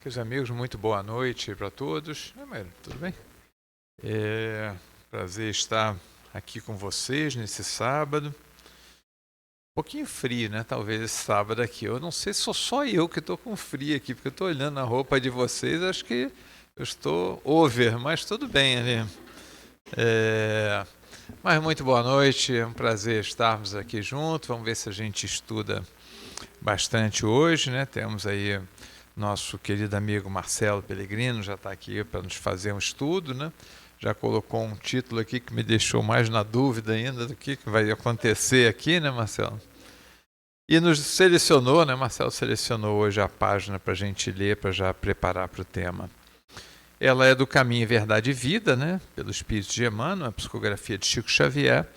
Meus amigos, muito boa noite para todos. Maíra, tudo bem? É prazer estar aqui com vocês nesse sábado. Um pouquinho frio, né? Talvez esse sábado aqui. Eu não sei se sou só eu que estou com frio aqui, porque eu estou olhando a roupa de vocês, acho que eu estou over, mas tudo bem, né? Mas muito boa noite, é um prazer estarmos aqui juntos. Vamos ver se a gente estuda bastante hoje, né? Temos aí nosso querido amigo Marcelo Pellegrino, já está aqui para nos fazer um estudo, né? Já colocou um título aqui que me deixou mais na dúvida ainda do que vai acontecer aqui, né, Marcelo? E nos selecionou, né? Marcelo selecionou hoje a página para a gente ler, para já preparar para o tema. Ela é do Caminho, Verdade e Vida, né? Pelo Espírito de Emmanuel, a psicografia de Chico Xavier,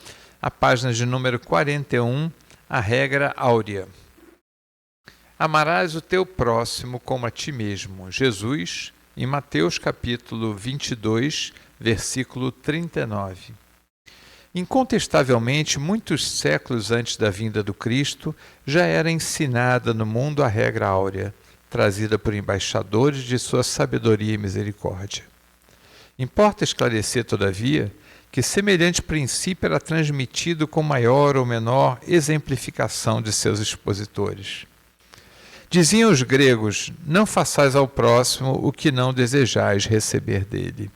a página de número 41, a regra áurea. Amarás o teu próximo como a ti mesmo. Jesus, em Mateus capítulo 22, versículo 39. Incontestavelmente, muitos séculos antes da vinda do Cristo, já era ensinada no mundo a regra áurea, trazida por embaixadores de sua sabedoria e misericórdia. Importa esclarecer, todavia, que semelhante princípio era transmitido com maior ou menor exemplificação de seus expositores. Diziam os gregos: não façais ao próximo o que não desejais receber dele.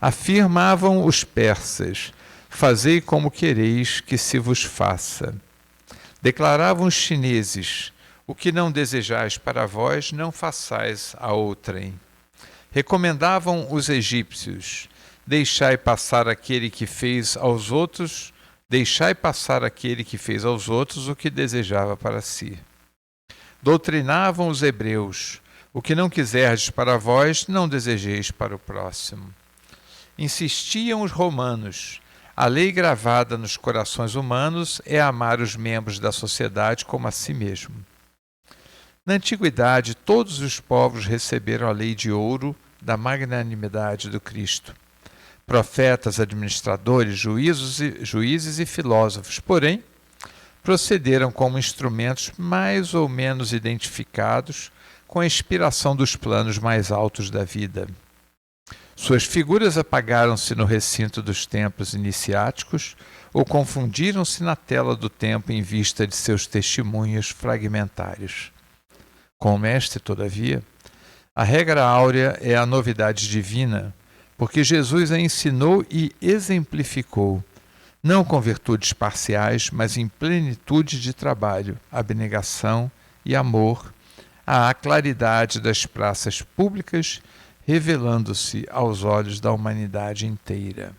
Afirmavam os persas: fazei como quereis que se vos faça. Declaravam os chineses: o que não desejais para vós, não façais a outrem. Recomendavam os egípcios: deixai passar aquele que fez aos outros, o que desejava para si. Doutrinavam os hebreus: o que não quiserdes para vós, não desejeis para o próximo. Insistiam os romanos: a lei gravada nos corações humanos é amar os membros da sociedade como a si mesmo. Na antiguidade, todos os povos receberam a lei de ouro da magnanimidade do Cristo. Profetas, administradores, juízes e filósofos, porém, procederam como instrumentos mais ou menos identificados com a inspiração dos planos mais altos da vida. Suas figuras apagaram-se no recinto dos templos iniciáticos ou confundiram-se na tela do tempo em vista de seus testemunhos fragmentários. Com o Mestre, todavia, a regra áurea é a novidade divina, porque Jesus a ensinou e exemplificou, não com virtudes parciais, mas em plenitude de trabalho, abnegação e amor, à claridade das praças públicas, revelando-se aos olhos da humanidade inteira.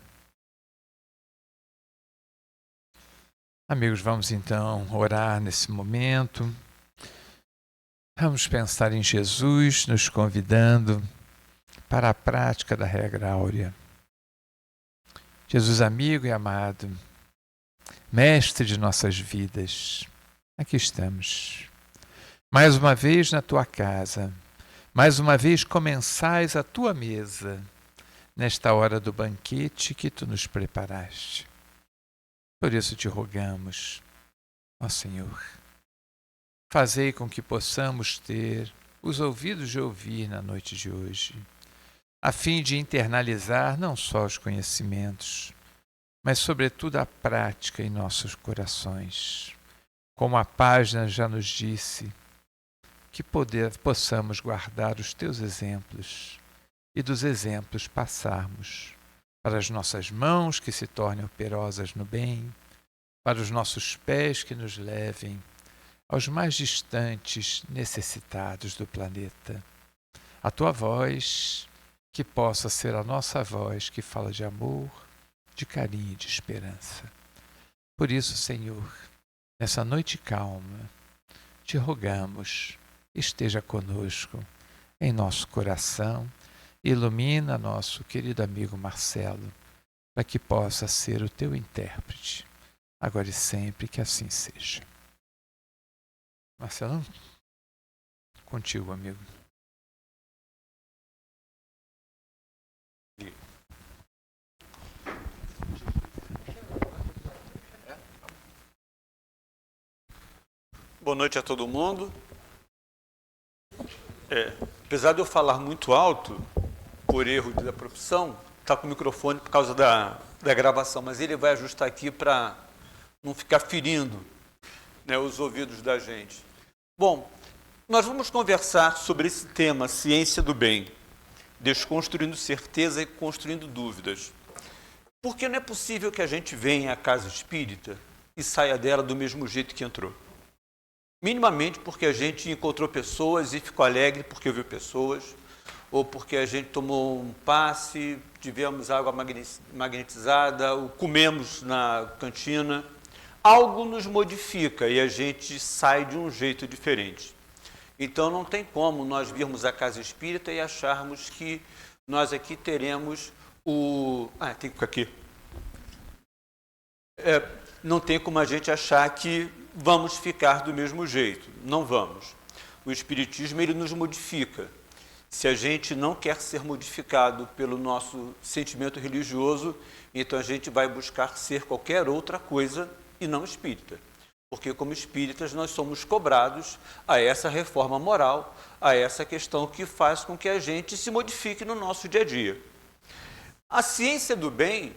Amigos, vamos então orar nesse momento. Vamos pensar em Jesus nos convidando para a prática da regra áurea. Jesus, amigo e amado, Mestre de nossas vidas, aqui estamos. Mais uma vez na tua casa, mais uma vez comensais a tua mesa, nesta hora do banquete que tu nos preparaste. Por isso te rogamos, ó Senhor, fazei com que possamos ter os ouvidos de ouvir na noite de hoje, a fim de internalizar não só os conhecimentos, mas sobretudo a prática em nossos corações. Como a página já nos disse, que possamos guardar os teus exemplos e dos exemplos passarmos para as nossas mãos que se tornem operosas no bem, para os nossos pés que nos levem aos mais distantes necessitados do planeta. A tua voz que possa ser a nossa voz que fala de amor, de carinho e de esperança. Por isso, Senhor, nessa noite calma, te rogamos, esteja conosco em nosso coração, ilumina nosso querido amigo Marcelo, para que possa ser o teu intérprete, agora e sempre, que assim seja. Marcelo, contigo, amigo. Boa noite a todo mundo. Apesar de eu falar muito alto, por erro da profissão, está com o microfone por causa da gravação, mas ele vai ajustar aqui para não ficar ferindo, né, os ouvidos da gente. Bom, nós vamos conversar sobre esse tema, ciência do bem, desconstruindo certeza e construindo dúvidas. Porque não é possível que a gente venha à casa espírita e saia dela do mesmo jeito que entrou. Minimamente porque a gente encontrou pessoas e ficou alegre porque viu pessoas, ou porque a gente tomou um passe, tivemos água magnetizada, ou comemos na cantina. Algo nos modifica e a gente sai de um jeito diferente. Então não tem como nós virmos à casa espírita e acharmos que nós aqui teremos o... tem que ficar aqui. Não tem como a gente achar que vamos ficar do mesmo jeito. Não vamos. O Espiritismo, ele nos modifica. Se a gente não quer ser modificado pelo nosso sentimento religioso, então a gente vai buscar ser qualquer outra coisa e não espírita. Porque como espíritas nós somos cobrados a essa reforma moral, a essa questão que faz com que a gente se modifique no nosso dia a dia. A ciência do bem,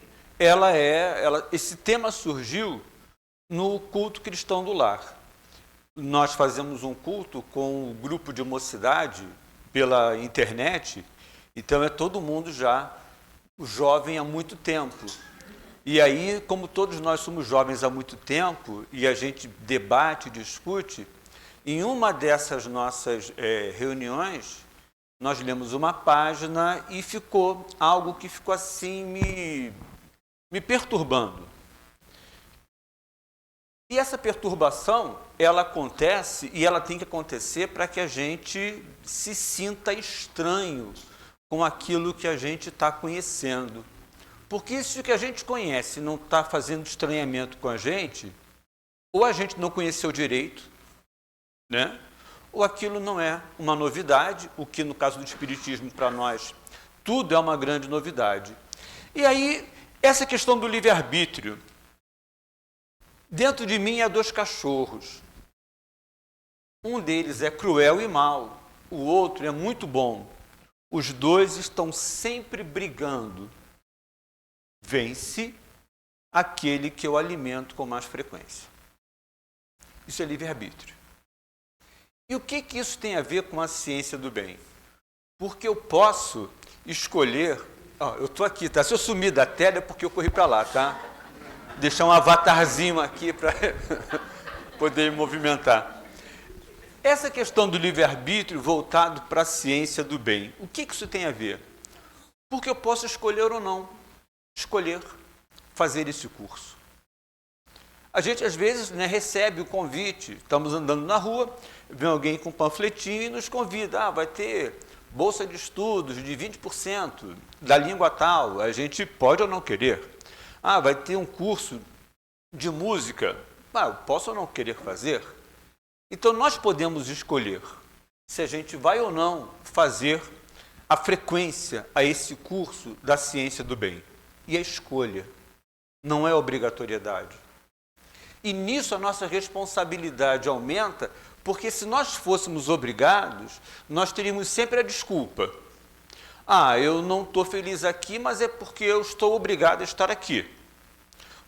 esse tema surgiu no culto cristão do lar. Nós fazemos um culto com um grupo de mocidade pela internet, então é todo mundo já jovem há muito tempo. E aí, como todos nós somos jovens há muito tempo, e a gente debate, discute, em uma dessas nossas reuniões, nós lemos uma página e ficou algo que ficou assim me perturbando. E essa perturbação, ela acontece e ela tem que acontecer para que a gente se sinta estranho com aquilo que a gente está conhecendo. Porque se o que a gente conhece não está fazendo estranhamento com a gente, ou a gente não conheceu direito, né? Ou aquilo não é uma novidade, o que no caso do Espiritismo para nós tudo é uma grande novidade. E aí, essa questão do livre-arbítrio. Dentro de mim há dois cachorros. Um deles é cruel e mau, o outro é muito bom. Os dois estão sempre brigando. Vence aquele que eu alimento com mais frequência. Isso é livre-arbítrio. E o que isso tem a ver com a ciência do bem? Porque eu posso escolher... eu estou aqui, tá? Se eu sumir da tela é porque eu corri para lá, tá? Deixar um avatarzinho aqui para poder me movimentar. Essa questão do livre-arbítrio voltado para a ciência do bem, o que isso tem a ver? Porque eu posso escolher ou não. Escolher fazer esse curso. A gente, às vezes, recebe o convite, estamos andando na rua, vem alguém com um panfletinho e nos convida, vai ter bolsa de estudos de 20% da língua tal, a gente pode ou não querer. Vai ter um curso de música, eu posso ou não querer fazer? Então, nós podemos escolher se a gente vai ou não fazer a frequência a esse curso da ciência do bem. E a escolha não é obrigatoriedade. E nisso a nossa responsabilidade aumenta, porque se nós fôssemos obrigados, nós teríamos sempre a desculpa. Eu não estou feliz aqui, mas é porque eu estou obrigado a estar aqui.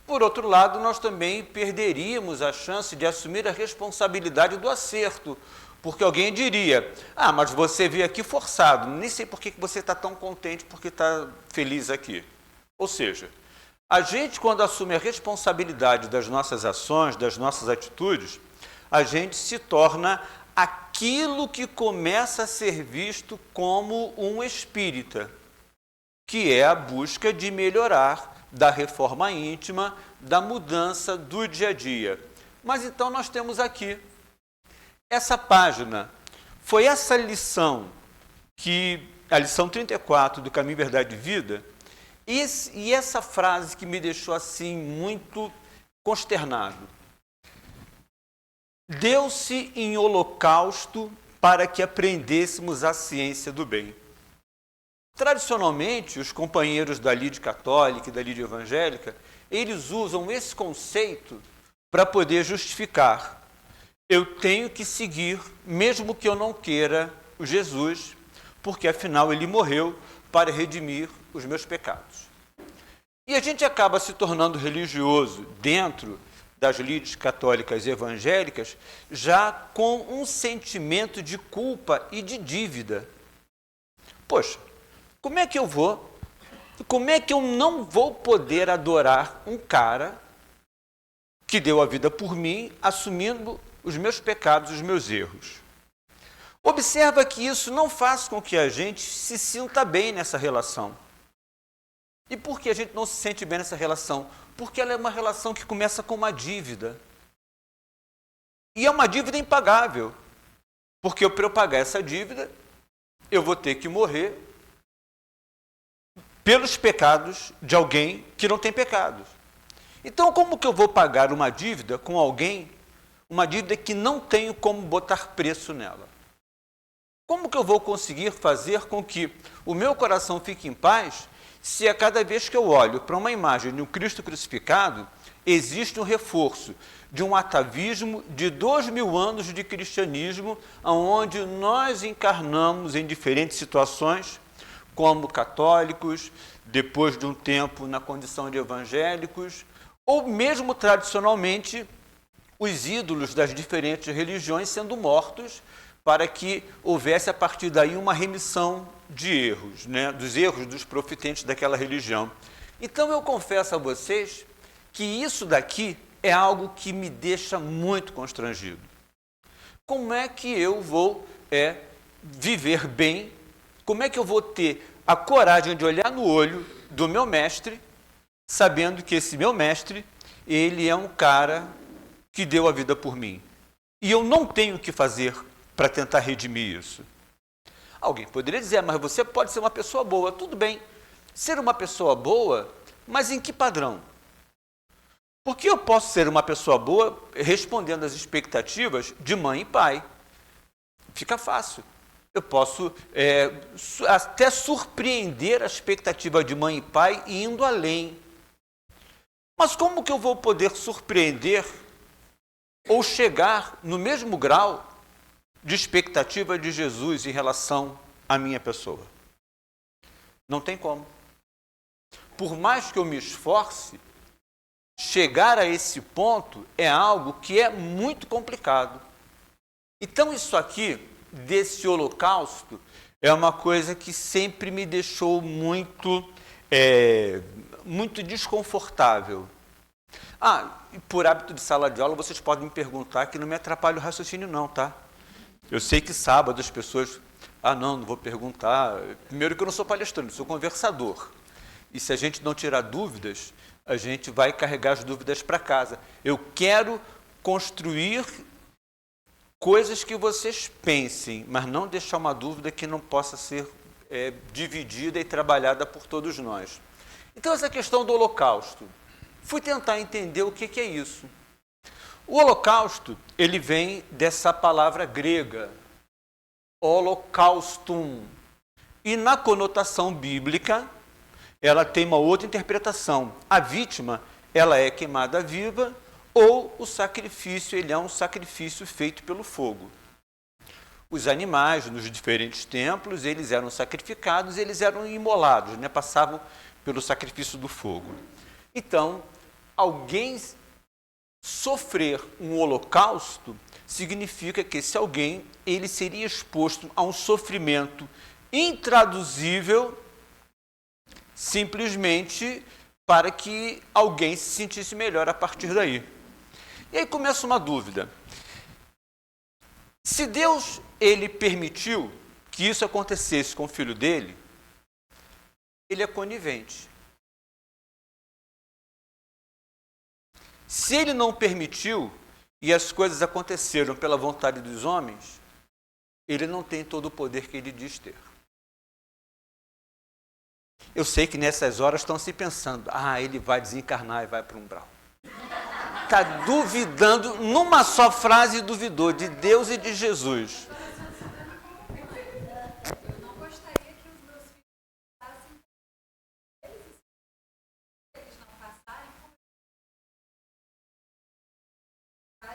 Por outro lado, nós também perderíamos a chance de assumir a responsabilidade do acerto, porque alguém diria, mas você veio aqui forçado, nem sei por que você está tão contente porque está feliz aqui. Ou seja, a gente, quando assume a responsabilidade das nossas ações, das nossas atitudes, a gente se torna aquilo que começa a ser visto como um espírita, que é a busca de melhorar, da reforma íntima, da mudança do dia a dia. Mas então nós temos aqui essa página. Foi essa lição, a lição 34 do Caminho, Verdade e Vida, e essa frase que me deixou assim muito consternado. Deu-se em holocausto para que aprendêssemos a ciência do bem. Tradicionalmente, os companheiros da lide católica e da lide evangélica, eles usam esse conceito para poder justificar. Eu tenho que seguir, mesmo que eu não queira, o Jesus, porque afinal ele morreu para redimir os meus pecados. E a gente acaba se tornando religioso dentro das lides católicas e evangélicas, já com um sentimento de culpa e de dívida. Poxa, como é que eu não vou poder adorar um cara que deu a vida por mim, assumindo os meus pecados, os meus erros? Observa que isso não faz com que a gente se sinta bem nessa relação. E por que a gente não se sente bem nessa relação? Porque ela é uma relação que começa com uma dívida. E é uma dívida impagável. Porque para eu pagar essa dívida, eu vou ter que morrer pelos pecados de alguém que não tem pecados. Então, como que eu vou pagar uma dívida com alguém, uma dívida que não tenho como botar preço nela? Como que eu vou conseguir fazer com que o meu coração fique em paz se a cada vez que eu olho para uma imagem de um Cristo crucificado, existe um reforço de um atavismo de 2000 anos de cristianismo, onde nós encarnamos em diferentes situações, como católicos, depois de um tempo na condição de evangélicos, ou mesmo tradicionalmente os ídolos das diferentes religiões sendo mortos, para que houvesse a partir daí uma remissão de erros, dos erros dos profetentes daquela religião. Então eu confesso a vocês que isso daqui é algo que me deixa muito constrangido. Como é que eu vou viver bem? Como é que eu vou ter a coragem de olhar no olho do meu mestre, sabendo que esse meu mestre, ele é um cara que deu a vida por mim? E eu não tenho o que fazer para tentar redimir isso. Alguém poderia dizer, mas você pode ser uma pessoa boa. Tudo bem, ser uma pessoa boa, mas em que padrão? Porque eu posso ser uma pessoa boa respondendo às expectativas de mãe e pai. Fica fácil. Eu posso até surpreender a expectativa de mãe e pai indo além. Mas como que eu vou poder surpreender ou chegar no mesmo grau de expectativa de Jesus em relação à minha pessoa? Não tem como. Por mais que eu me esforce, chegar a esse ponto é algo que é muito complicado. Então isso aqui, desse holocausto, é uma coisa que sempre me deixou muito desconfortável. E por hábito de sala de aula, vocês podem me perguntar, que não me atrapalha o raciocínio não, tá? Eu sei que sábado as pessoas, não vou perguntar. Primeiro que eu não sou palestrante, sou conversador. E se a gente não tirar dúvidas, a gente vai carregar as dúvidas para casa. Eu quero construir coisas que vocês pensem, mas não deixar uma dúvida que não possa ser dividida e trabalhada por todos nós. Então, essa questão do holocausto. Fui tentar entender o que é isso. O holocausto, ele vem dessa palavra grega, holocaustum. E na conotação bíblica, ela tem uma outra interpretação. A vítima, ela é queimada viva, ou o sacrifício, ele é um sacrifício feito pelo fogo. Os animais, nos diferentes templos, eles eram sacrificados, eles eram imolados, passavam pelo sacrifício do fogo. Então, alguém sofrer um holocausto significa que esse alguém, ele seria exposto a um sofrimento intraduzível, simplesmente para que alguém se sentisse melhor a partir daí. E aí começa uma dúvida. Se Deus, ele permitiu que isso acontecesse com o filho dele, ele é conivente. Se ele não permitiu e as coisas aconteceram pela vontade dos homens, ele não tem todo o poder que ele diz ter. Eu sei que nessas horas estão se pensando, ele vai desencarnar e vai para o umbral. Está duvidando, numa só frase duvidou de Deus e de Jesus. Eu não gostaria que os meus filhos passassem eles não passarem como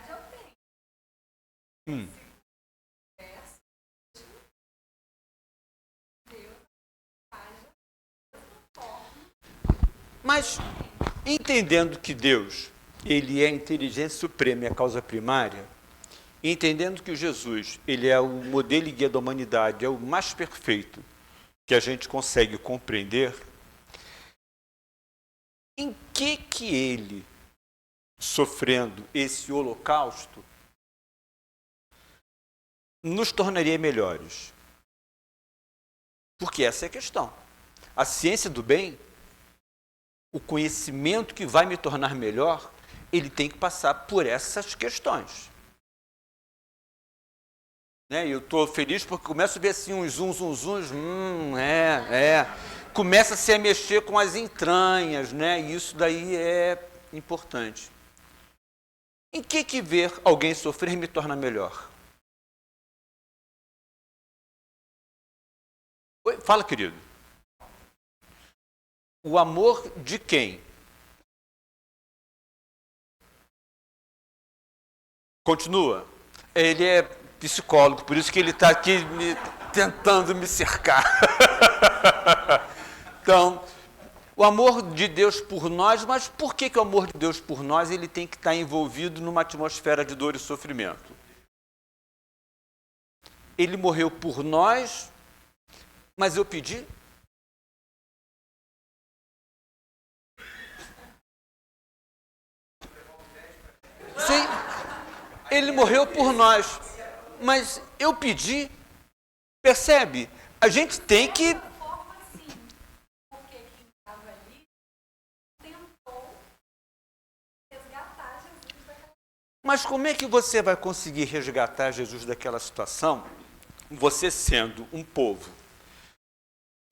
eu tenho. Mas, entendendo que Deus, ele é a inteligência suprema e a causa primária, entendendo que o Jesus, ele é o modelo e guia da humanidade, é o mais perfeito que a gente consegue compreender, em que ele, sofrendo esse holocausto, nos tornaria melhores? Porque essa é a questão. A ciência do bem, o conhecimento que vai me tornar melhor, ele tem que passar por essas questões. Né? Eu estou feliz porque começo a ver assim uns zunzuns, começa-se a mexer com as entranhas, né? E isso daí é importante. Em que ver alguém sofrer me torna melhor? Oi, fala, querido. O amor de quem? Continua. Ele é psicólogo, por isso que ele está aqui tentando me cercar. Então, o amor de Deus por nós, mas por que o amor de Deus por nós ele tem que estar envolvido numa atmosfera de dor e sofrimento? Ele morreu por nós, mas eu pedi? Sim, ele morreu por nós, mas eu pedi. Percebe? A gente tem que... Porque quem estava ali tentou resgatar Jesus daquela. Mas como é que você vai conseguir resgatar Jesus daquela situação, você sendo um povo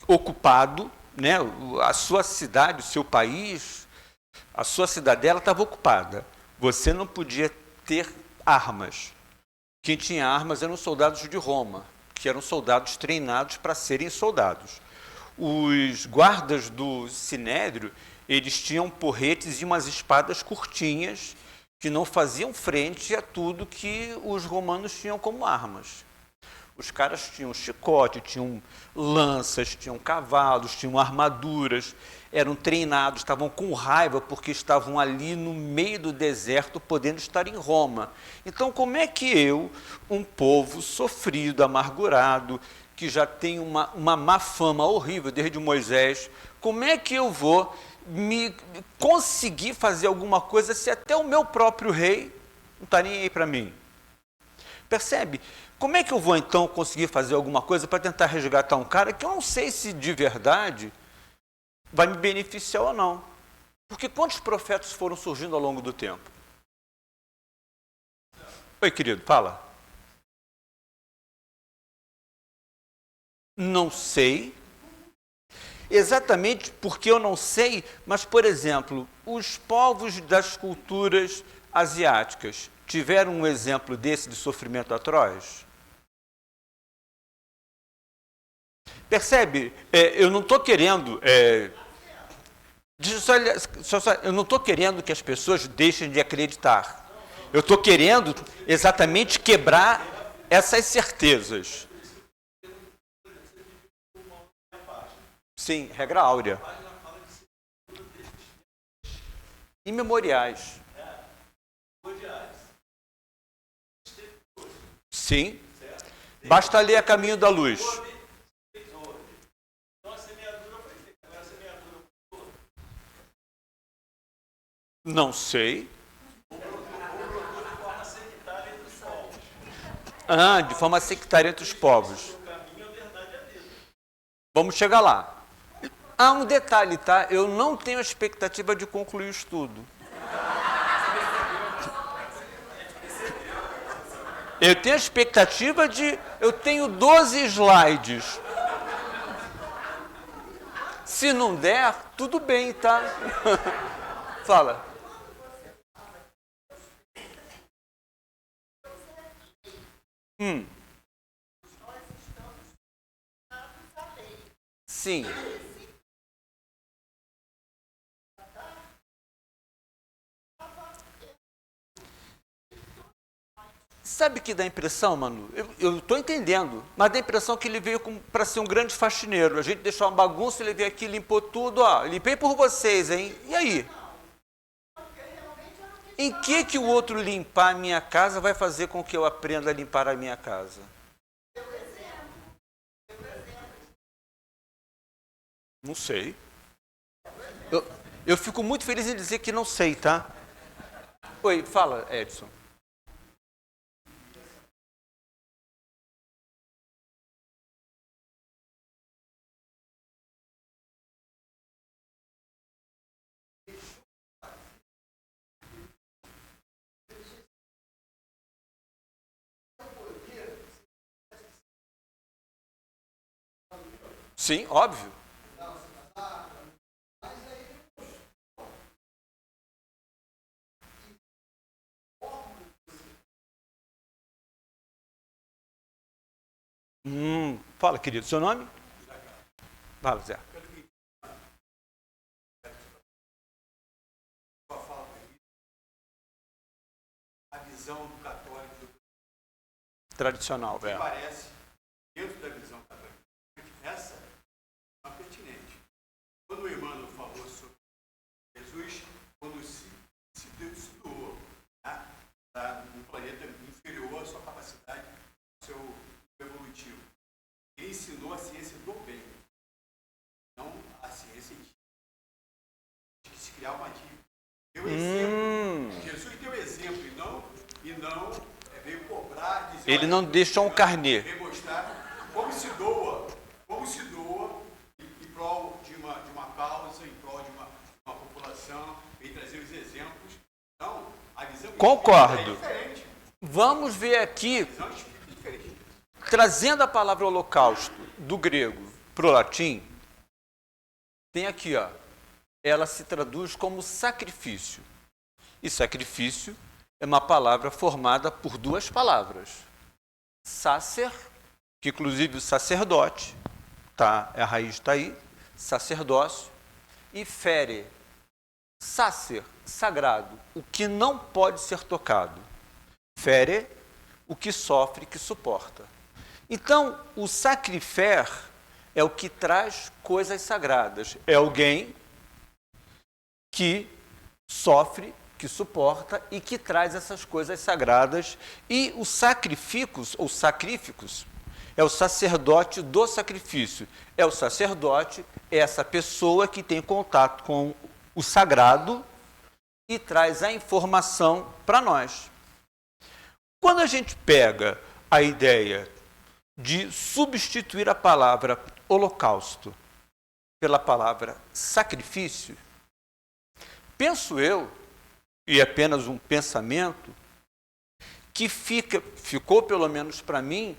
ocupado, né? A sua cidade, o seu país, a sua cidadela estava ocupada. Você não podia ter armas. Quem tinha armas eram os soldados de Roma, que eram soldados treinados para serem soldados. Os guardas do Sinédrio, eles tinham porretes e umas espadas curtinhas que não faziam frente a tudo que os romanos tinham como armas. Os caras tinham chicote, tinham lanças, tinham cavalos, tinham armaduras, eram treinados, estavam com raiva porque estavam ali no meio do deserto, podendo estar em Roma. Então, como é que eu, um povo sofrido, amargurado, que já tem uma má fama horrível desde Moisés, como é que eu vou me conseguir fazer alguma coisa se até o meu próprio rei não está nem aí para mim? Percebe? Como é que eu vou, então, conseguir fazer alguma coisa para tentar resgatar um cara que eu não sei se de verdade vai me beneficiar ou não? Porque quantos profetas foram surgindo ao longo do tempo? Oi, querido, fala. Não sei. Exatamente porque eu não sei, mas, por exemplo, os povos das culturas asiáticas tiveram um exemplo desse de sofrimento atroz? Percebe? Eu não estou querendo... eu não estou querendo que as pessoas deixem de acreditar. Eu estou querendo exatamente quebrar essas certezas. Sim, regra áurea. Imemoriais. Sim. Basta ler A Caminho da Luz. Não sei. De forma sectária entre os povos. Vamos chegar lá. Há um detalhe, tá? Eu não tenho expectativa de concluir o estudo. Eu tenho a expectativa de... Eu tenho 12 slides. Se não der, tudo bem, tá? Fala. Sim. Sabe que dá a impressão, Manu? Eu estou entendendo, mas dá a impressão que ele veio para ser um grande faxineiro. A gente deixou uma bagunça, ele veio aqui, limpou tudo, ó, limpei por vocês, hein? E aí? Em que o outro limpar a minha casa vai fazer com que eu aprenda a limpar a minha casa? Não sei. Eu fico muito feliz em dizer que não sei, tá? Oi, fala, Edson. Sim, óbvio. Fala, querido, seu nome? Fala, Zé. A visão do católico Tradicional, que parece, dentro da visão católica, essa é uma pertinente. Quando o Emmanuel falou sobre Jesus, quando se doou, tá? Um planeta inferior à sua capacidade, ao seu evolutivo, ele ensinou a ciência do bem, não a ciência de se criar uma dívida. Deu exemplo. Jesus deu exemplo e não veio cobrar, dizer, Ele não deixou um carnê. Demonstrar como se doa em prol de uma causa, em prol de uma população, e trazer os exemplos. Então, a visão Concordo. é diferente. Vamos ver aqui, A visão espírita é diferente. trazendo a palavra holocausto do grego para o latim, tem aqui, ó, ela se traduz como sacrifício. E sacrifício é uma palavra formada por duas palavras. Sacer, que inclusive o sacerdote, tá? A raiz está aí, sacerdócio, e fere, sacer, sagrado, o que não pode ser tocado. Fere, o que sofre, que suporta. Então, o sacrifer é o que traz coisas sagradas. É alguém que sofre, que suporta e que traz essas coisas sagradas. E o sacrificus, ou sacrificus, é o sacerdote do sacrifício. É o sacerdote, é essa pessoa que tem contato com o sagrado e traz a informação para nós. Quando a gente pega a ideia de substituir a palavra holocausto pela palavra sacrifício, penso eu, e é apenas um pensamento, que ficou, pelo menos para mim,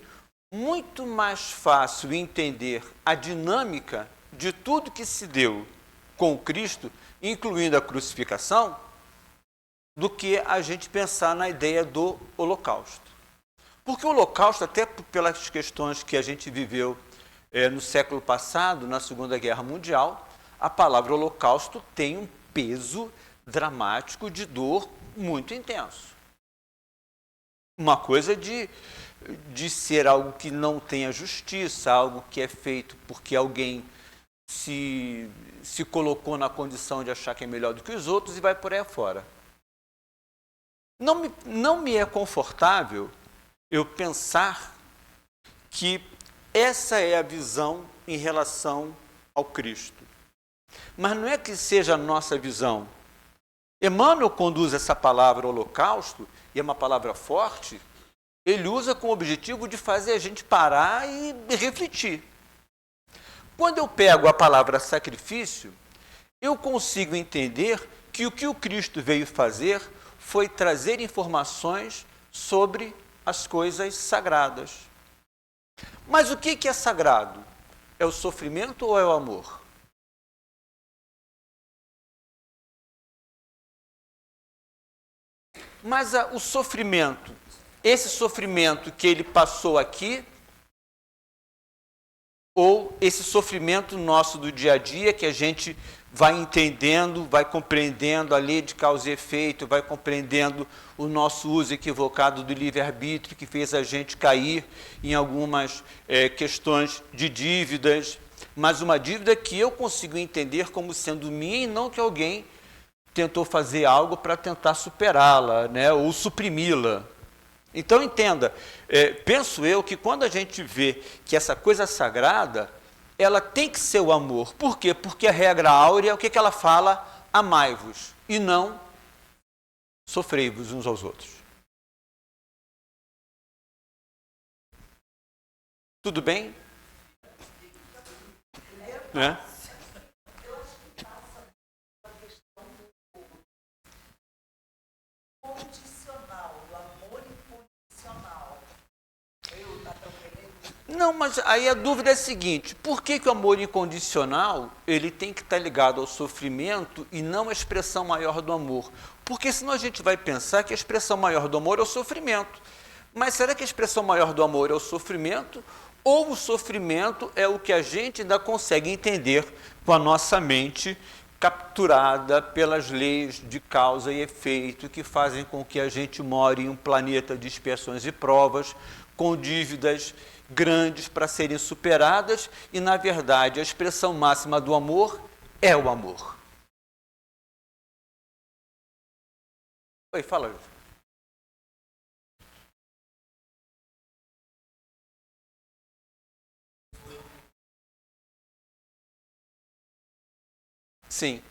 muito mais fácil entender a dinâmica de tudo que se deu com o Cristo, incluindo a crucificação, do que a gente pensar na ideia do holocausto. Porque o holocausto, até pelas questões que a gente viveu no século passado, na Segunda Guerra Mundial, a palavra holocausto tem um peso dramático de dor muito intenso. Uma coisa de ser algo que não tenha justiça, algo que é feito porque alguém se colocou na condição de achar que é melhor do que os outros e vai por aí afora. Não me é confortável eu pensar que essa é a visão em relação ao Cristo. Mas não é que seja a nossa visão. Emmanuel conduz essa palavra holocausto, e é uma palavra forte, ele usa com o objetivo de fazer a gente parar e refletir. Quando eu pego a palavra sacrifício, eu consigo entender que o Cristo veio fazer foi trazer informações sobre as coisas sagradas. Mas o que é sagrado? É o sofrimento ou é o amor? Mas o sofrimento, esse sofrimento que ele passou aqui, ou esse sofrimento nosso do dia a dia, que a gente vai entendendo, vai compreendendo a lei de causa e efeito, vai compreendendo o nosso uso equivocado do livre-arbítrio, que fez a gente cair em algumas questões de dívidas, mas uma dívida que eu consigo entender como sendo minha e não que alguém tentou fazer algo para tentar superá-la, né, ou suprimi-la. Então, entenda, penso eu que quando a gente vê que essa coisa sagrada, ela tem que ser o amor. Por quê? Porque a regra áurea, o que ela fala? Amai-vos, e não sofrei-vos uns aos outros. Tudo bem? Né? Não, mas aí a dúvida é a seguinte: por que o amor incondicional ele tem que estar ligado ao sofrimento e não à expressão maior do amor? Porque senão a gente vai pensar que a expressão maior do amor é o sofrimento. Mas será que a expressão maior do amor é o sofrimento? Ou o sofrimento é o que a gente ainda consegue entender com a nossa mente capturada pelas leis de causa e efeito que fazem com que a gente more em um planeta de expiações e provas, com dívidas grandes para serem superadas, e, na verdade, a expressão máxima do amor é o amor. Oi, fala. Sim.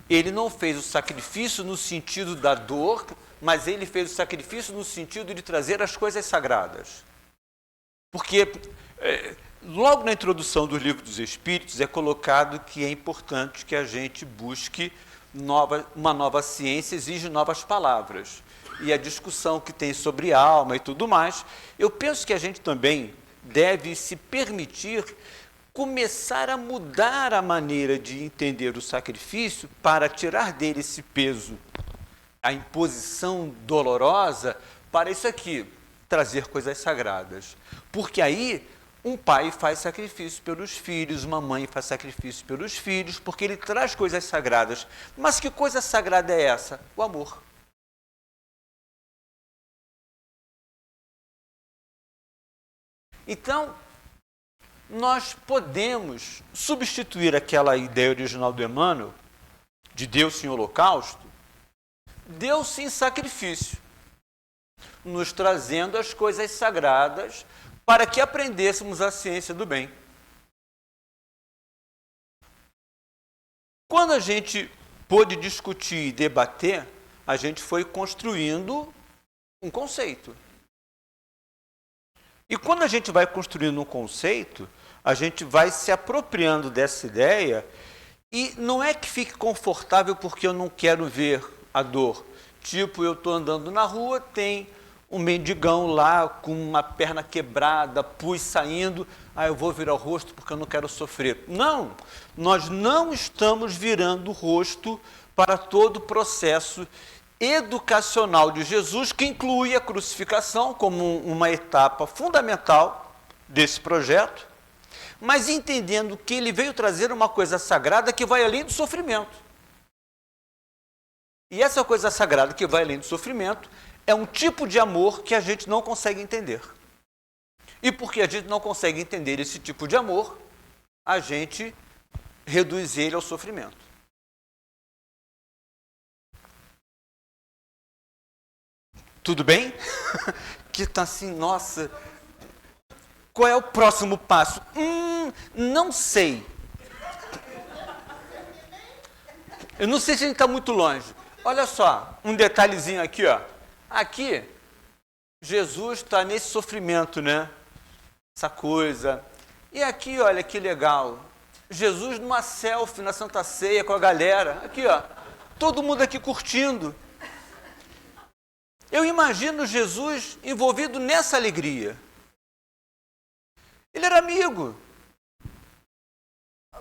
Ele não fez o sacrifício no sentido da dor, mas ele fez o sacrifício no sentido de trazer as coisas sagradas. Porque logo na introdução do Livro dos Espíritos é colocado que é importante que a gente busque uma nova ciência, exige novas palavras. E a discussão que tem sobre alma e tudo mais, eu penso que a gente também deve se permitir começar a mudar a maneira de entender o sacrifício para tirar dele esse peso, a imposição dolorosa, para isso aqui, trazer coisas sagradas. Porque aí um pai faz sacrifício pelos filhos, uma mãe faz sacrifício pelos filhos, porque ele traz coisas sagradas. Mas que coisa sagrada é essa? O amor. Então, nós podemos substituir aquela ideia original do Emmanuel, de Deus em holocausto, Deus em sacrifício, nos trazendo as coisas sagradas para que aprendêssemos a ciência do bem. Quando a gente pôde discutir e debater, a gente foi construindo um conceito. E quando a gente vai construindo um conceito, a gente vai se apropriando dessa ideia, e não é que fique confortável porque eu não quero ver a dor. Tipo, eu estou andando na rua, tem um mendigão lá com uma perna quebrada, pus saindo, eu vou virar o rosto porque eu não quero sofrer. Não, nós não estamos virando o rosto para todo o processo educacional de Jesus, que inclui a crucificação como uma etapa fundamental desse projeto, mas entendendo que ele veio trazer uma coisa sagrada que vai além do sofrimento. E essa coisa sagrada que vai além do sofrimento é um tipo de amor que a gente não consegue entender. E porque a gente não consegue entender esse tipo de amor, a gente reduz ele ao sofrimento. Tudo bem? Que está assim, nossa, qual é o próximo passo? Não sei. Eu não sei se a gente está muito longe. Olha só, um detalhezinho aqui, ó. Aqui, Jesus está nesse sofrimento, né? Essa coisa. E aqui, olha que legal. Jesus numa selfie na Santa Ceia com a galera. Aqui, ó. Todo mundo aqui curtindo. Eu imagino Jesus envolvido nessa alegria. Ele era amigo.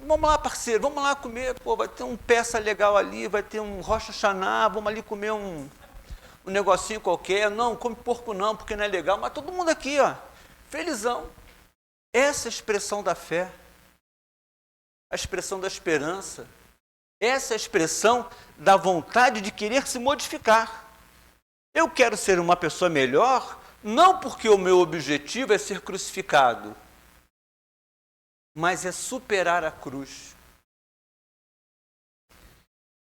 Vamos lá, parceiro, vamos lá comer. Pô, vai ter um peça legal ali, vai ter um Rosh Hashanah, vamos ali comer um negocinho qualquer. Não, come porco não, porque não é legal. Mas todo mundo aqui, ó, felizão. Essa é a expressão da fé, a expressão da esperança. Essa é a expressão da vontade de querer se modificar. Eu quero ser uma pessoa melhor, não porque o meu objetivo é ser crucificado, mas é superar a cruz.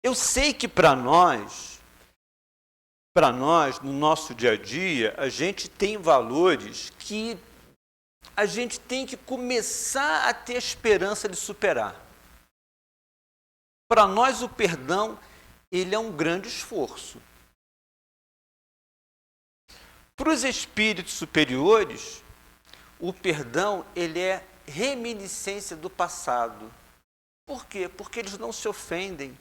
Eu sei que para nós, no nosso dia a dia, a gente tem valores que a gente tem que começar a ter esperança de superar. Para nós, o perdão, ele é um grande esforço. Para os espíritos superiores, o perdão, ele é reminiscência do passado. Por quê? Porque eles não se ofendem.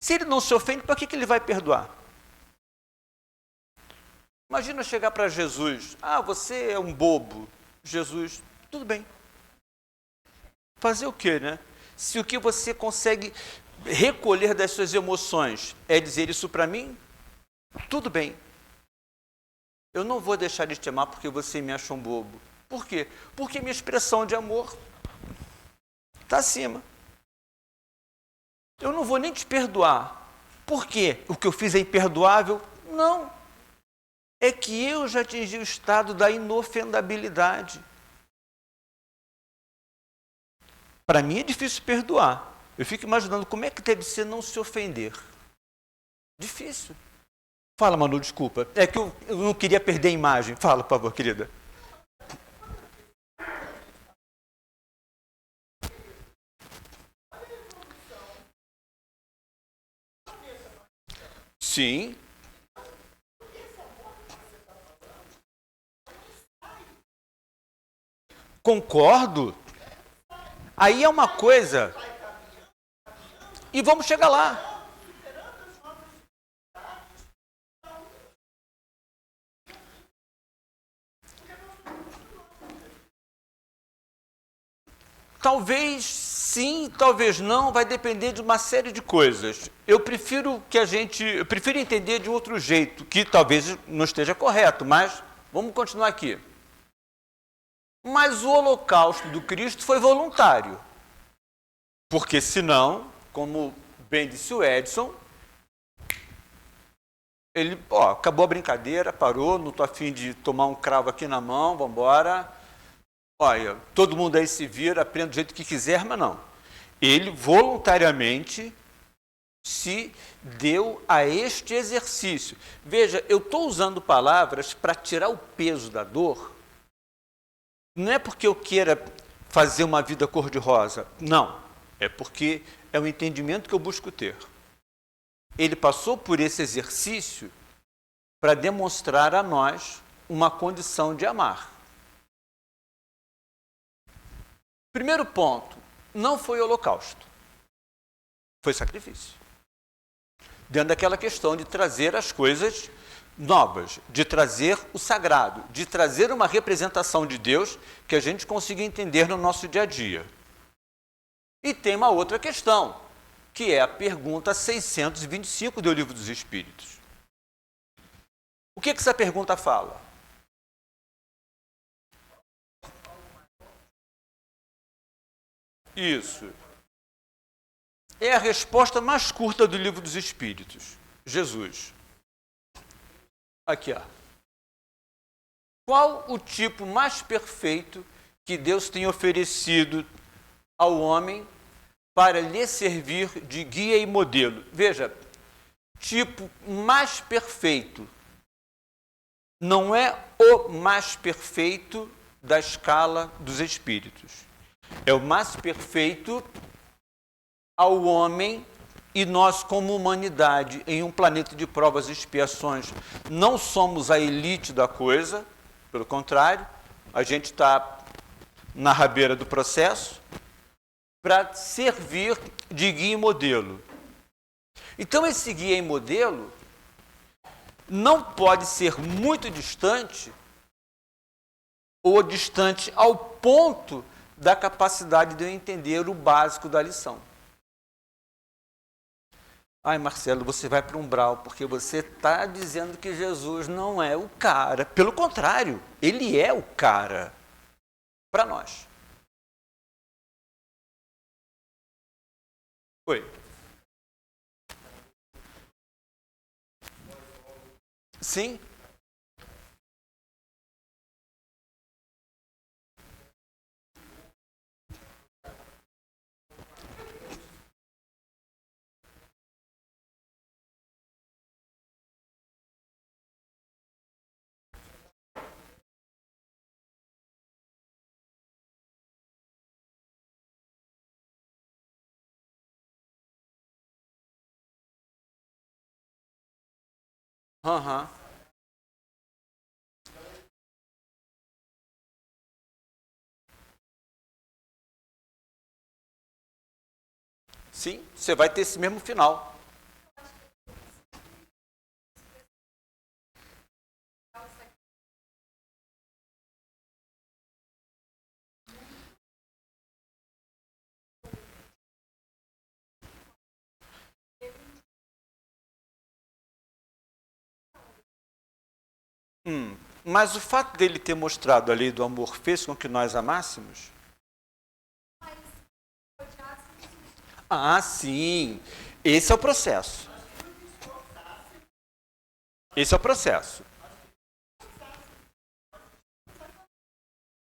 Se ele não se ofende, para que ele vai perdoar? Imagina chegar para Jesus. Ah, você é um bobo. Jesus, tudo bem. Fazer o quê, né? Se o que você consegue recolher das suas emoções é dizer isso para mim, tudo bem. Eu não vou deixar de te amar porque você me acha um bobo. Por quê? Porque minha expressão de amor está acima. Eu não vou nem te perdoar. Por quê? O que eu fiz é imperdoável? Não. É que eu já atingi o estado da inofendabilidade. Para mim é difícil perdoar. Eu fico imaginando como é que deve ser não se ofender. Difícil. Fala, Manu, desculpa. É que eu não queria perder a imagem. Fala, por favor, querida. Sim. Concordo. Aí é uma coisa. E vamos chegar lá. Talvez sim, talvez não, vai depender de uma série de coisas. Eu prefiro entender de outro jeito, que talvez não esteja correto, mas vamos continuar aqui. Mas o holocausto do Cristo foi voluntário. Porque senão, como bem disse o Edson, ele, acabou a brincadeira, parou, não estou afim de tomar um cravo aqui na mão, vamos embora. Olha, todo mundo aí se vira, aprende do jeito que quiser, mas não. Ele voluntariamente se deu a este exercício. Veja, eu estou usando palavras para tirar o peso da dor. Não é porque eu queira fazer uma vida cor-de-rosa. Não. É porque é o entendimento que eu busco ter. Ele passou por esse exercício para demonstrar a nós uma condição de amar. Primeiro ponto, não foi holocausto, foi sacrifício. Dentro daquela questão de trazer as coisas novas, de trazer o sagrado, de trazer uma representação de Deus que a gente consiga entender no nosso dia a dia. E tem uma outra questão, que é a pergunta 625 do Livro dos Espíritos. O que essa pergunta fala? Isso. É a resposta mais curta do Livro dos Espíritos. Jesus. Aqui, ó. Qual o tipo mais perfeito que Deus tem oferecido ao homem para lhe servir de guia e modelo? Veja, tipo mais perfeito. Não é o mais perfeito da escala dos espíritos. É o mais perfeito ao homem e nós, como humanidade, em um planeta de provas e expiações, não somos a elite da coisa, pelo contrário, a gente está na rabeira do processo para servir de guia e modelo. Então, esse guia e modelo não pode ser muito distante ou distante ao ponto da capacidade de eu entender o básico da lição. Ai, Marcelo, você vai para um umbral porque você está dizendo que Jesus não é o cara. Pelo contrário, ele é o cara para nós. Oi. Sim. Aham. Sim, você vai ter esse mesmo final. Mas o fato dele ter mostrado a lei do amor fez com que nós amássemos? Ah, sim. Esse é o processo. Esse é o processo.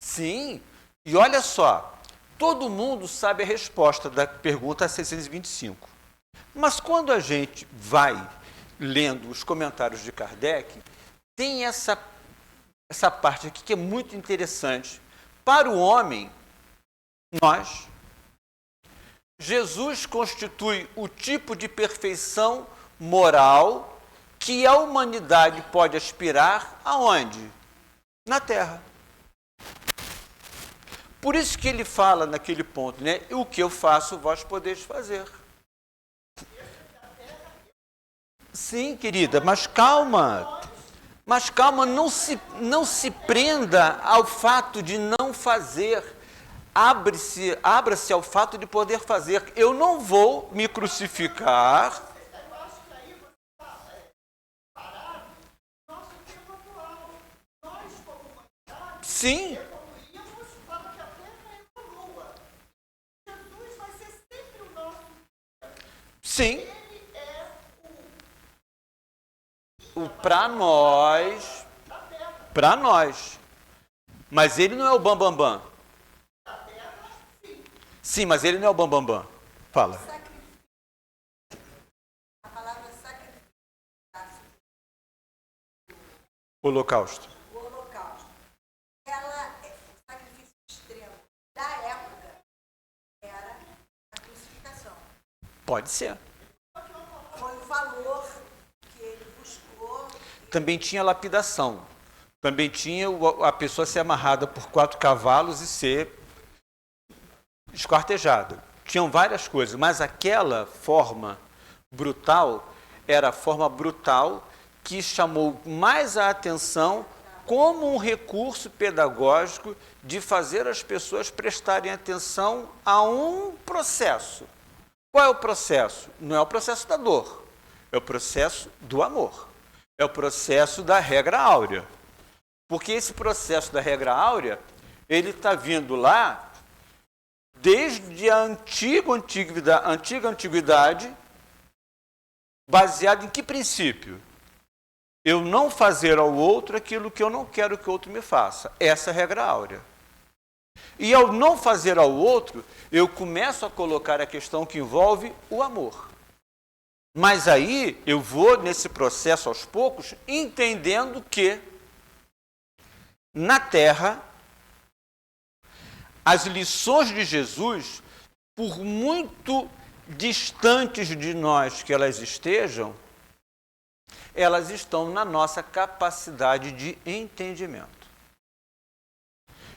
Sim. E olha só, todo mundo sabe a resposta da pergunta 625. Mas quando a gente vai lendo os comentários de Kardec, tem essa parte aqui que é muito interessante. Para o homem, nós, Jesus constitui o tipo de perfeição moral que a humanidade pode aspirar aonde? Na Terra. Por isso que ele fala naquele ponto, né? O que eu faço, vós podeis fazer. Sim, querida, mas calma. Mas calma, não se prenda ao fato de não fazer. Abra-se ao fato de poder fazer. Eu não vou me crucificar. Sim. Sim. Para nós. Mas ele não é o bambambam. Sim, mas ele não é o bambambam. Fala. A palavra sacrifício. Holocausto. O holocausto. Ela, o sacrifício extremo da época era a crucificação. Pode ser. Foi o valor que ele buscou. Também tinha lapidação. Também tinha a pessoa ser amarrada por 4 cavalos e ser esquartejada. Tinham várias coisas, mas aquela forma brutal era a forma brutal que chamou mais a atenção como um recurso pedagógico de fazer as pessoas prestarem atenção a um processo. Qual é o processo? Não é o processo da dor, é o processo do amor. É o processo da regra áurea. Porque esse processo da regra áurea, ele está vindo lá desde a antiga antiguidade, baseado em que princípio? Eu não fazer ao outro aquilo que eu não quero que o outro me faça. Essa é a regra áurea. E ao não fazer ao outro, eu começo a colocar a questão que envolve o amor. Mas aí eu vou, nesse processo aos poucos, entendendo que na Terra, as lições de Jesus, por muito distantes de nós que elas estejam, elas estão na nossa capacidade de entendimento.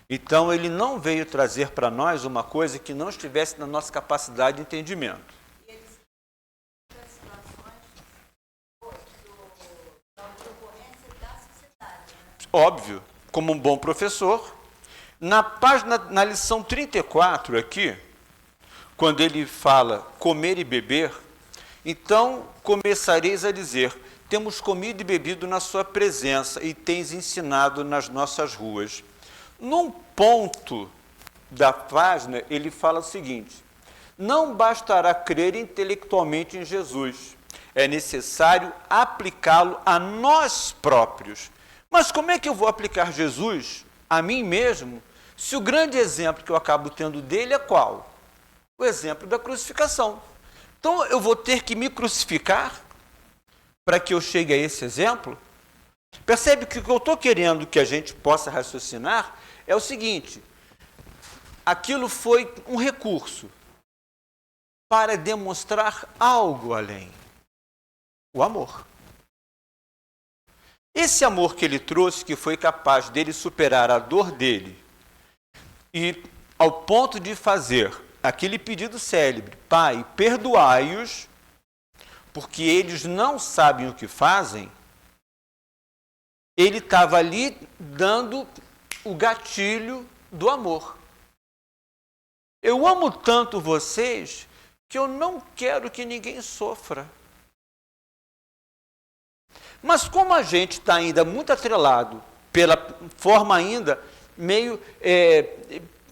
Então, ele não veio trazer para nós uma coisa que não estivesse na nossa capacidade de entendimento. E eles as situações da ocorrência da sociedade. Né? Óbvio, como um bom professor, Na lição 34 aqui, quando ele fala comer e beber, então começareis a dizer, temos comido e bebido na sua presença e tens ensinado nas nossas ruas. Num ponto da página, ele fala o seguinte, não bastará crer intelectualmente em Jesus, é necessário aplicá-lo a nós próprios. Mas como é que eu vou aplicar Jesus a mim mesmo, se o grande exemplo que eu acabo tendo dele é qual? O exemplo da crucificação. Então, eu vou ter que me crucificar para que eu chegue a esse exemplo? Percebe que o que eu estou querendo que a gente possa raciocinar é o seguinte, aquilo foi um recurso para demonstrar algo além, o amor. Esse amor que ele trouxe, que foi capaz dele superar a dor dele, e ao ponto de fazer aquele pedido célebre, Pai, perdoai-os, porque eles não sabem o que fazem, ele estava ali dando o gatilho do amor. Eu amo tanto vocês que eu não quero que ninguém sofra. Mas como a gente está ainda muito atrelado pela forma ainda meio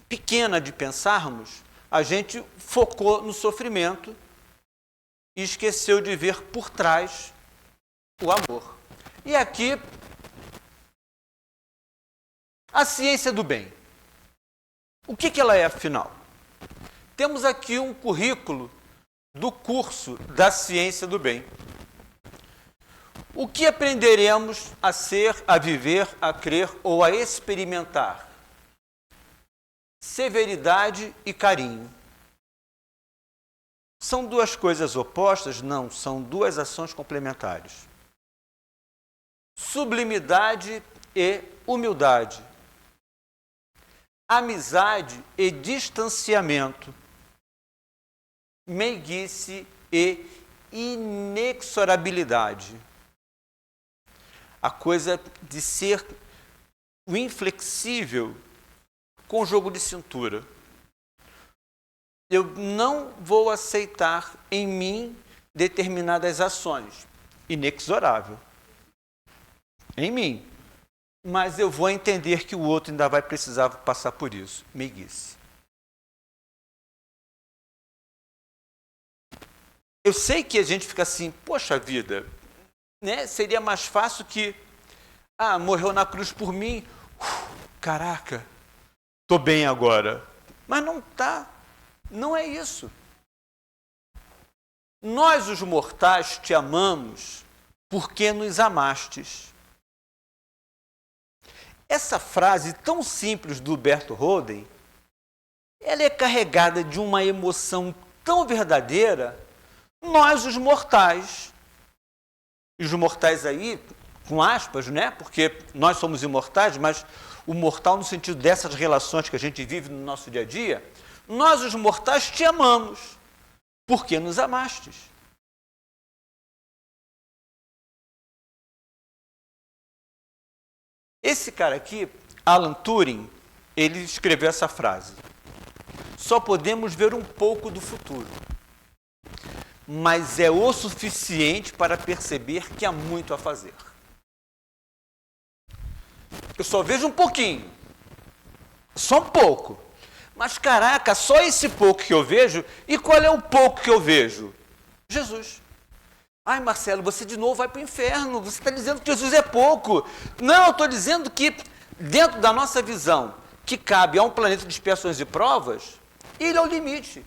pequena de pensarmos, a gente focou no sofrimento e esqueceu de ver por trás o amor. E aqui, a ciência do bem. O que ela é, afinal? Temos aqui um currículo do curso da ciência do bem. O que aprenderemos a ser, a viver, a crer ou a experimentar? Severidade e carinho. São duas coisas opostas? Não, são duas ações complementares. Sublimidade e humildade. Amizade e distanciamento. Meiguice e inexorabilidade. A coisa de ser o inflexível com jogo de cintura. Eu não vou aceitar em mim determinadas ações. Inexorável. Em mim. Mas eu vou entender que o outro ainda vai precisar passar por isso. Meiguice. Eu sei que a gente fica assim, poxa vida, né? Seria mais fácil que, morreu na cruz por mim, caraca, estou bem agora. Mas não está, não é isso. Nós, os mortais, te amamos porque nos amastes. Essa frase tão simples do Humberto Roden, ela é carregada de uma emoção tão verdadeira. Nós, os mortais, e os mortais aí, com aspas, né? Porque nós somos imortais, mas o mortal no sentido dessas relações que a gente vive no nosso dia a dia, nós, os mortais, te amamos, porque nos amastes. Esse cara aqui, Alan Turing, ele escreveu essa frase. Só podemos ver um pouco do futuro, mas é o suficiente para perceber que há muito a fazer. Eu só vejo um pouquinho, só um pouco. Mas caraca, só esse pouco que eu vejo, e qual é o pouco que eu vejo? Jesus. Ai, Marcelo, você de novo vai para o inferno, você está dizendo que Jesus é pouco. Não, eu estou dizendo que dentro da nossa visão, que cabe a um planeta de expiações e provas, ele é o limite.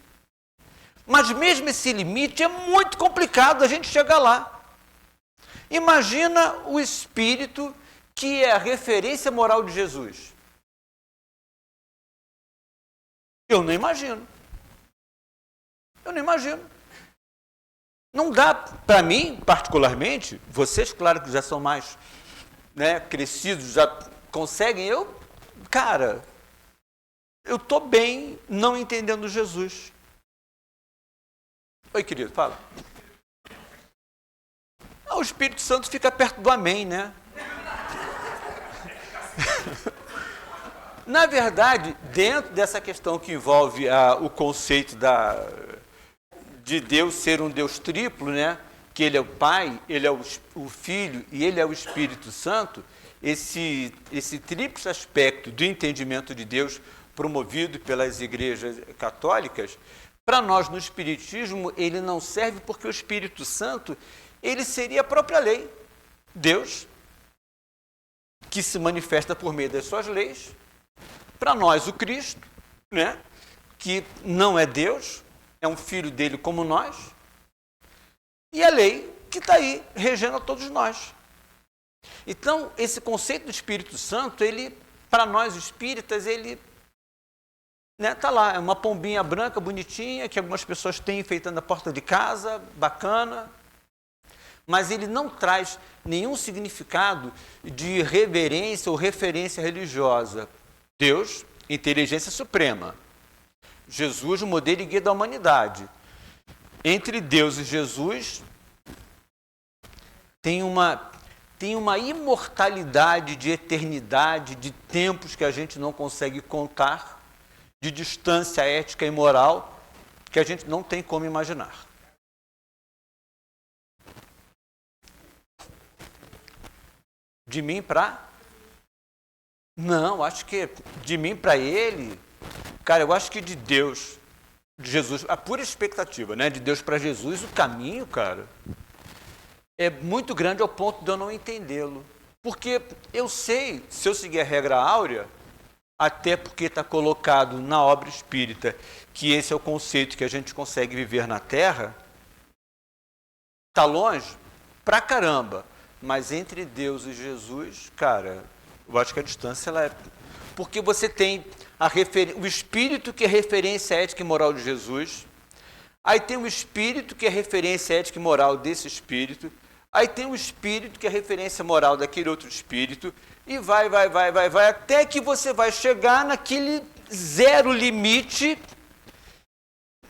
Mas mesmo esse limite é muito complicado a gente chegar lá. Imagina o Espírito, que é a referência moral de Jesus. Eu não imagino. Eu não imagino. Não dá para mim, particularmente, vocês, claro que já são mais, né, crescidos, já conseguem, cara, eu estou bem não entendendo Jesus. Oi, querido, fala. O Espírito Santo fica perto do amém, né? Na verdade, dentro dessa questão que envolve o conceito de Deus ser um Deus triplo, né? Que ele é o Pai, ele é o Filho e ele é o Espírito Santo, esse triplo aspecto do entendimento de Deus promovido pelas igrejas católicas, para nós no Espiritismo ele não serve porque o Espírito Santo ele seria a própria lei. Deus, que se manifesta por meio das suas leis. Para nós, o Cristo, né, que não é Deus, é um filho dele como nós, e a lei que está aí, regendo a todos nós. Então, esse conceito do Espírito Santo, ele, para nós espíritas, ele está lá, é uma pombinha branca, bonitinha, que algumas pessoas têm enfeitando a porta de casa, bacana, mas ele não traz nenhum significado de reverência ou referência religiosa. Deus, inteligência suprema. Jesus, o modelo e guia da humanidade. Entre Deus e Jesus tem uma imortalidade de eternidade, de tempos que a gente não consegue contar, de distância ética e moral que a gente não tem como imaginar. De mim para? Não, acho que de mim para ele, cara, eu acho que de Deus, de Jesus, a pura expectativa, né? De Deus para Jesus, o caminho, cara, é muito grande ao ponto de eu não entendê-lo. Porque eu sei, se eu seguir a regra áurea, até porque está colocado na obra espírita, que esse é o conceito que a gente consegue viver na Terra, está longe pra caramba. Mas entre Deus e Jesus, cara, eu acho que a distância ela é... Porque você tem o Espírito, que é referência ética e moral de Jesus, aí tem o Espírito, que é referência ética e moral desse Espírito, aí tem o Espírito, que é referência moral daquele outro Espírito, e vai, até que você vai chegar naquele zero limite,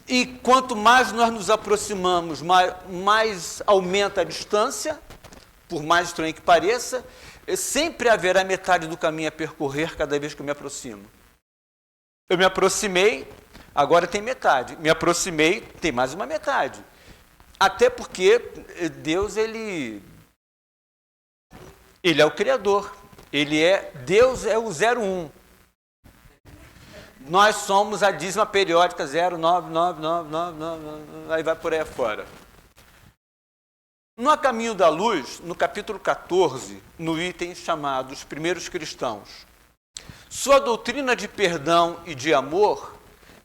e quanto mais nós nos aproximamos, mais aumenta a distância, por mais estranho que pareça, sempre haverá metade do caminho a percorrer cada vez que eu me aproximo. Eu me aproximei, agora tem metade. Me aproximei, tem mais uma metade. Até porque Deus, ele é o Criador. Deus é o 01. Nós somos a dízima periódica 0,99999, aí vai por aí afora. No A Caminho da Luz, no capítulo 14, no item chamado Os Primeiros Cristãos, sua doutrina de perdão e de amor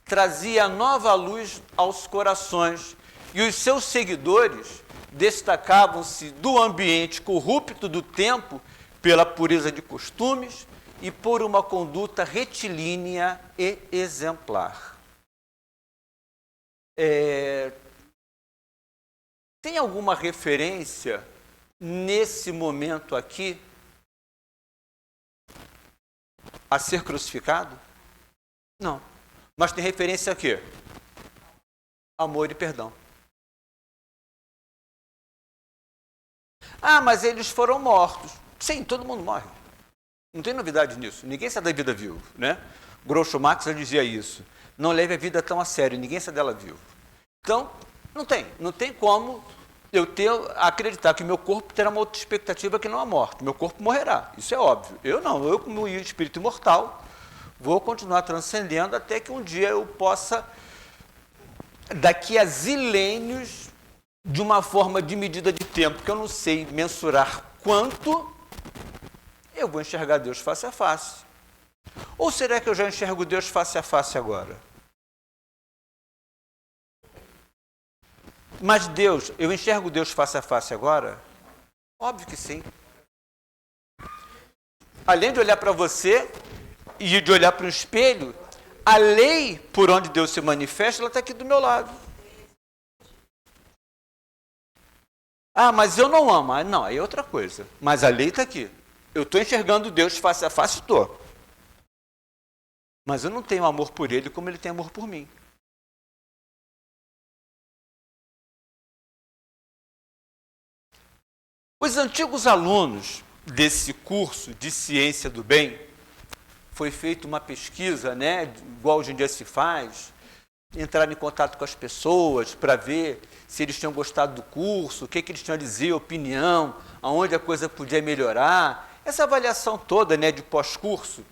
trazia nova luz aos corações e os seus seguidores destacavam-se do ambiente corrupto do tempo pela pureza de costumes e por uma conduta retilínea e exemplar. Tem alguma referência nesse momento aqui a ser crucificado? Não. Mas tem referência a quê? Amor e perdão. Ah, mas eles foram mortos. Sim, todo mundo morre. Não tem novidade nisso. Ninguém sai da vida vivo, né? Groucho Marx já dizia isso. Não leve a vida tão a sério, ninguém sai dela vivo. Então, não tem como eu acreditar que meu corpo terá uma outra expectativa que não a morte. Meu corpo morrerá, isso é óbvio. Eu não, eu como espírito imortal, vou continuar transcendendo até que um dia eu possa, daqui a zilênios, de uma forma de medida de tempo que eu não sei mensurar quanto, eu vou enxergar Deus face a face. Ou será que eu já enxergo Deus face a face agora? Mas Deus, eu enxergo Deus face a face agora? Óbvio que sim. Além de olhar para você e de olhar para o espelho, a lei por onde Deus se manifesta, ela está aqui do meu lado. Ah, mas eu não amo. Ah, não, aí é outra coisa. Mas a lei está aqui. Eu estou enxergando Deus face a face, estou. Mas eu não tenho amor por Ele como Ele tem amor por mim. Os antigos alunos desse curso de Ciência do Bem foi feita uma pesquisa, né, igual hoje em dia se faz, entrar em contato com as pessoas para ver se eles tinham gostado do curso, o que eles tinham a dizer, opinião, aonde a coisa podia melhorar, essa avaliação toda, né, de pós-curso.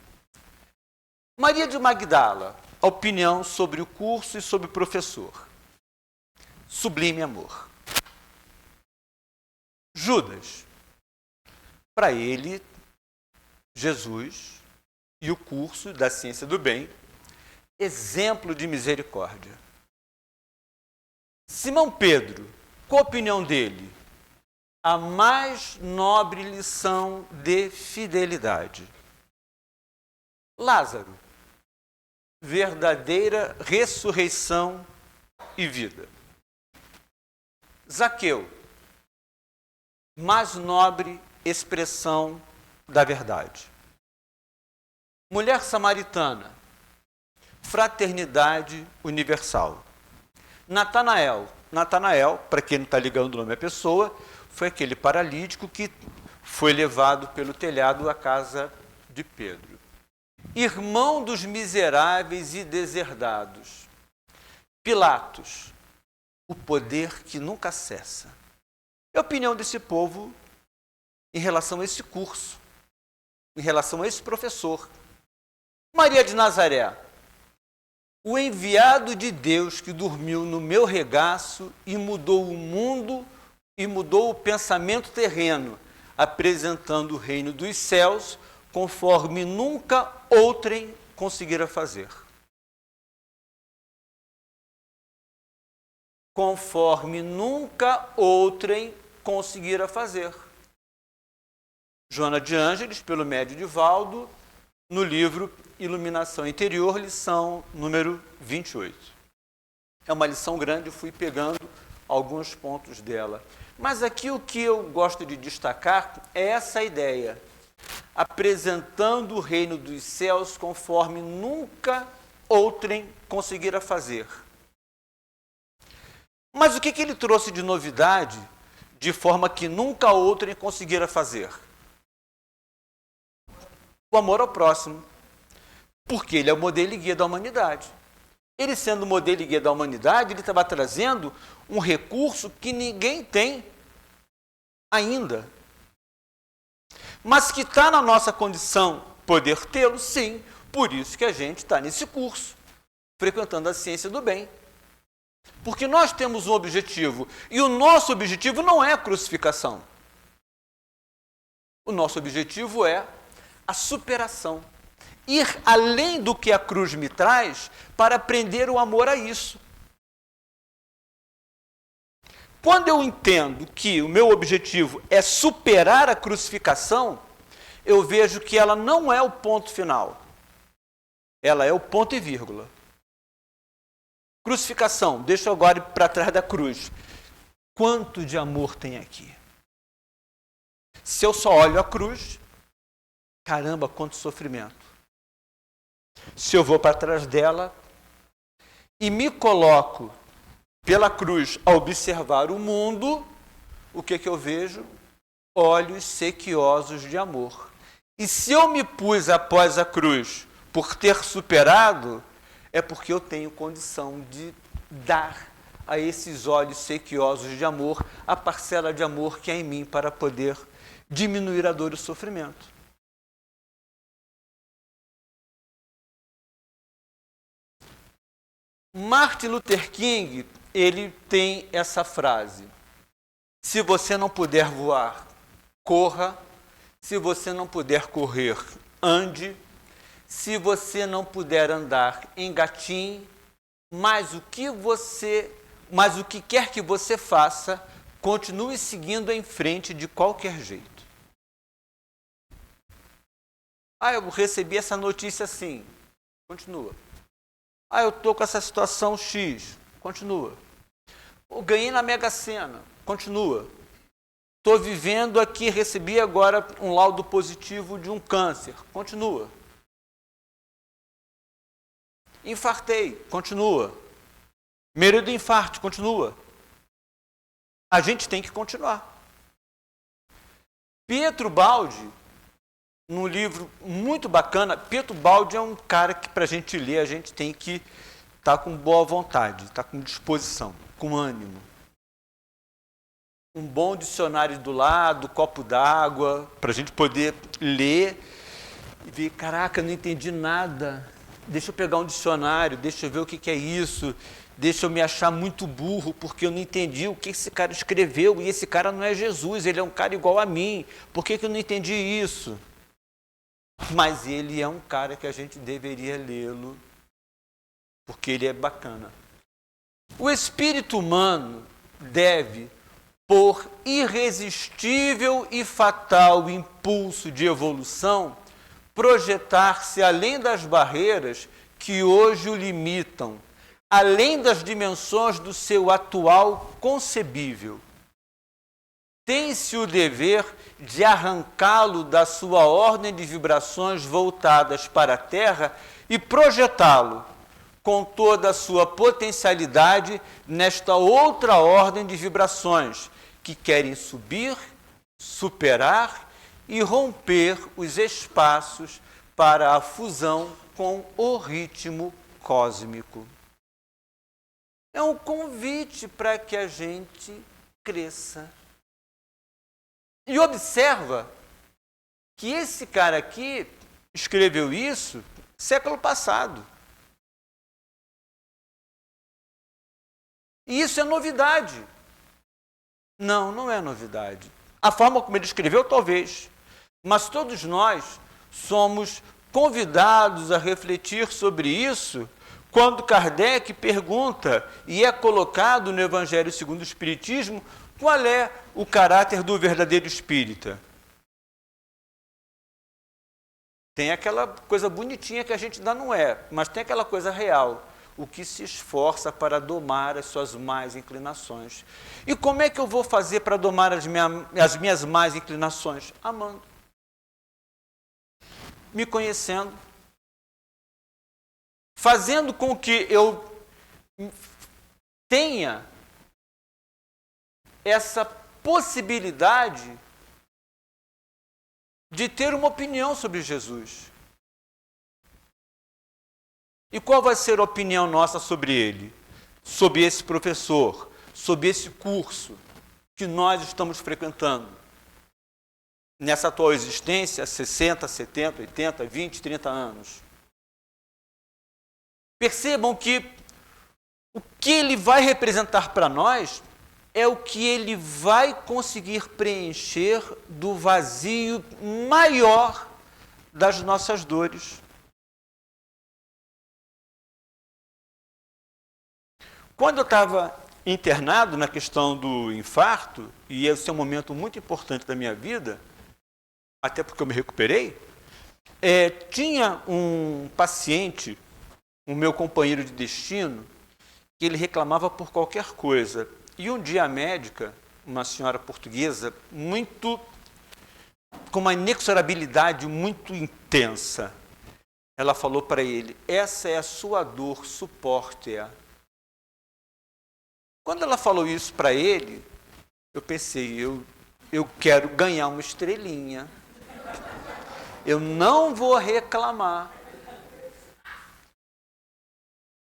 Maria de Magdala, a opinião sobre o curso e sobre o professor. Sublime amor. Judas, para ele, Jesus e o curso da ciência do bem, exemplo de misericórdia. Simão Pedro, qual a opinião dele? A mais nobre lição de fidelidade. Lázaro, verdadeira ressurreição e vida. Zaqueu, mais nobre expressão da verdade. Mulher samaritana, fraternidade universal. Natanael, para quem não está ligando o nome à pessoa, foi aquele paralítico que foi levado pelo telhado à casa de Pedro. Irmão dos miseráveis e deserdados. Pilatos, o poder que nunca cessa. É a opinião desse povo em relação a esse curso, em relação a esse professor. Maria de Nazaré, o enviado de Deus que dormiu no meu regaço e mudou o mundo e mudou o pensamento terreno, apresentando o reino dos céus conforme nunca outrem conseguira fazer. Conforme nunca outrem conseguira fazer. Joana de Ângeles, pelo médio de Valdo, no livro Iluminação Interior, lição número 28. É uma lição grande, fui pegando alguns pontos dela. Mas aqui o que eu gosto de destacar é essa ideia, apresentando o reino dos céus conforme nunca outrem conseguira fazer. Mas o que ele trouxe de novidade, de forma que nunca outrem conseguira fazer? O amor ao próximo. Porque ele é o modelo e guia da humanidade. Ele sendo o modelo e guia da humanidade, ele estava trazendo um recurso que ninguém tem ainda. Mas que está na nossa condição poder tê-lo, sim. Por isso que a gente está nesse curso, frequentando a ciência do bem. Porque nós temos um objetivo, e o nosso objetivo não é a crucificação. O nosso objetivo é a superação. Ir além do que a cruz me traz para aprender o amor a isso. Quando eu entendo que o meu objetivo é superar a crucificação, eu vejo que ela não é o ponto final. Ela é o ponto e vírgula. Crucificação, deixa eu agora ir para trás da cruz. Quanto de amor tem aqui? Se eu só olho a cruz, caramba, quanto sofrimento. Se eu vou para trás dela e me coloco pela cruz a observar o mundo, o que eu vejo? Olhos sequiosos de amor. E se eu me pus após a cruz por ter superado, é porque eu tenho condição de dar a esses olhos sequiosos de amor a parcela de amor que há em mim para poder diminuir a dor e o sofrimento. Martin Luther King, ele tem essa frase: se você não puder voar, corra. Se você não puder correr, ande. Se você não puder andar, engatinhe. Mas o que quer que você faça, continue seguindo em frente de qualquer jeito. Eu recebi essa notícia assim. Continua. Eu estou com essa situação X. Continua. Eu ganhei na Mega Sena. Continua. Estou vivendo aqui, recebi agora um laudo positivo de um câncer. Continua. Infartei. Continua. Medo de infarto. Continua. A gente tem que continuar. Pietro Baldi, num livro muito bacana. Pietro Baldi é um cara que, para a gente ler, a gente tem que estar com boa vontade, estar com disposição, com ânimo. Um bom dicionário do lado, copo d'água, para a gente poder ler e ver, caraca, não entendi nada. Deixa eu pegar um dicionário, deixa eu ver o que é isso, deixa eu me achar muito burro, porque eu não entendi o que esse cara escreveu, e esse cara não é Jesus, ele é um cara igual a mim, por que eu não entendi isso? Mas ele é um cara que a gente deveria lê-lo, porque ele é bacana. O espírito humano deve, por irresistível e fatal impulso de evolução, projetar-se além das barreiras que hoje o limitam, além das dimensões do seu atual concebível. Tem-se o dever de arrancá-lo da sua ordem de vibrações voltadas para a Terra e projetá-lo com toda a sua potencialidade nesta outra ordem de vibrações que querem subir, superar e romper os espaços para a fusão com o ritmo cósmico. É um convite para que a gente cresça. E observa que esse cara aqui escreveu isso século passado. E isso é novidade. Não, não é novidade. A forma como ele escreveu, talvez. Mas todos nós somos convidados a refletir sobre isso quando Kardec pergunta, e é colocado no Evangelho segundo o Espiritismo, qual é o caráter do verdadeiro espírita? Tem aquela coisa bonitinha que a gente ainda não é, mas tem aquela coisa real, o que se esforça para domar as suas más inclinações. E como é que eu vou fazer para domar as minhas más inclinações? Amando. Me conhecendo. Fazendo com que eu tenha essa possibilidade de ter uma opinião sobre Jesus. E qual vai ser a opinião nossa sobre ele? Sobre esse professor, sobre esse curso que nós estamos frequentando? Nessa atual existência, 60, 70, 80, 20, 30 anos. Percebam que o que ele vai representar para nós é o que ele vai conseguir preencher do vazio maior das nossas dores. Quando eu estava internado na questão do infarto, e esse é um momento muito importante da minha vida, até porque eu me recuperei, tinha um paciente, o meu companheiro de destino, que ele reclamava por qualquer coisa. E um dia a médica, uma senhora portuguesa, com uma inexorabilidade muito intensa, ela falou para ele, essa é a sua dor, suporte-a. Quando ela falou isso para ele, eu pensei, eu quero ganhar uma estrelinha. Eu não vou reclamar.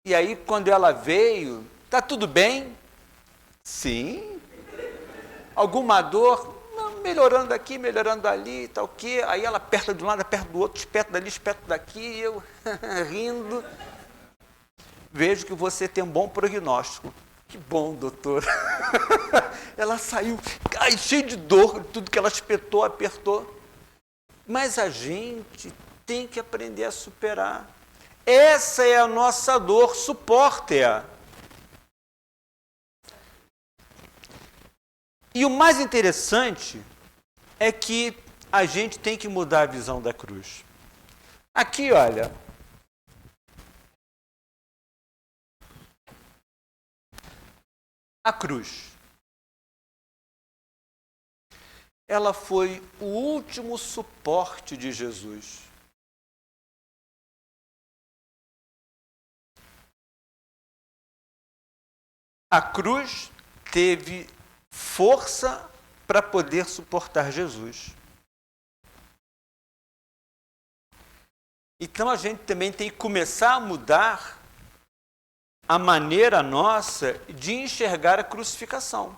E aí, quando ela veio, tá tudo bem? Sim. Alguma dor? Não, melhorando aqui, melhorando ali, tal que. Aí ela aperta de um lado, aperta do outro, espeta dali, espeta daqui, e eu rindo. Vejo que você tem um bom prognóstico. Que bom, doutor. Ela saiu cheia de dor, tudo que ela espetou, apertou. Mas a gente tem que aprender a superar. Essa é a nossa dor, suporte-a. E o mais interessante é que a gente tem que mudar a visão da cruz. Aqui, olha. A cruz. Ela foi o último suporte de Jesus. A cruz teve força para poder suportar Jesus. Então a gente também tem que começar a mudar a maneira nossa de enxergar a crucificação.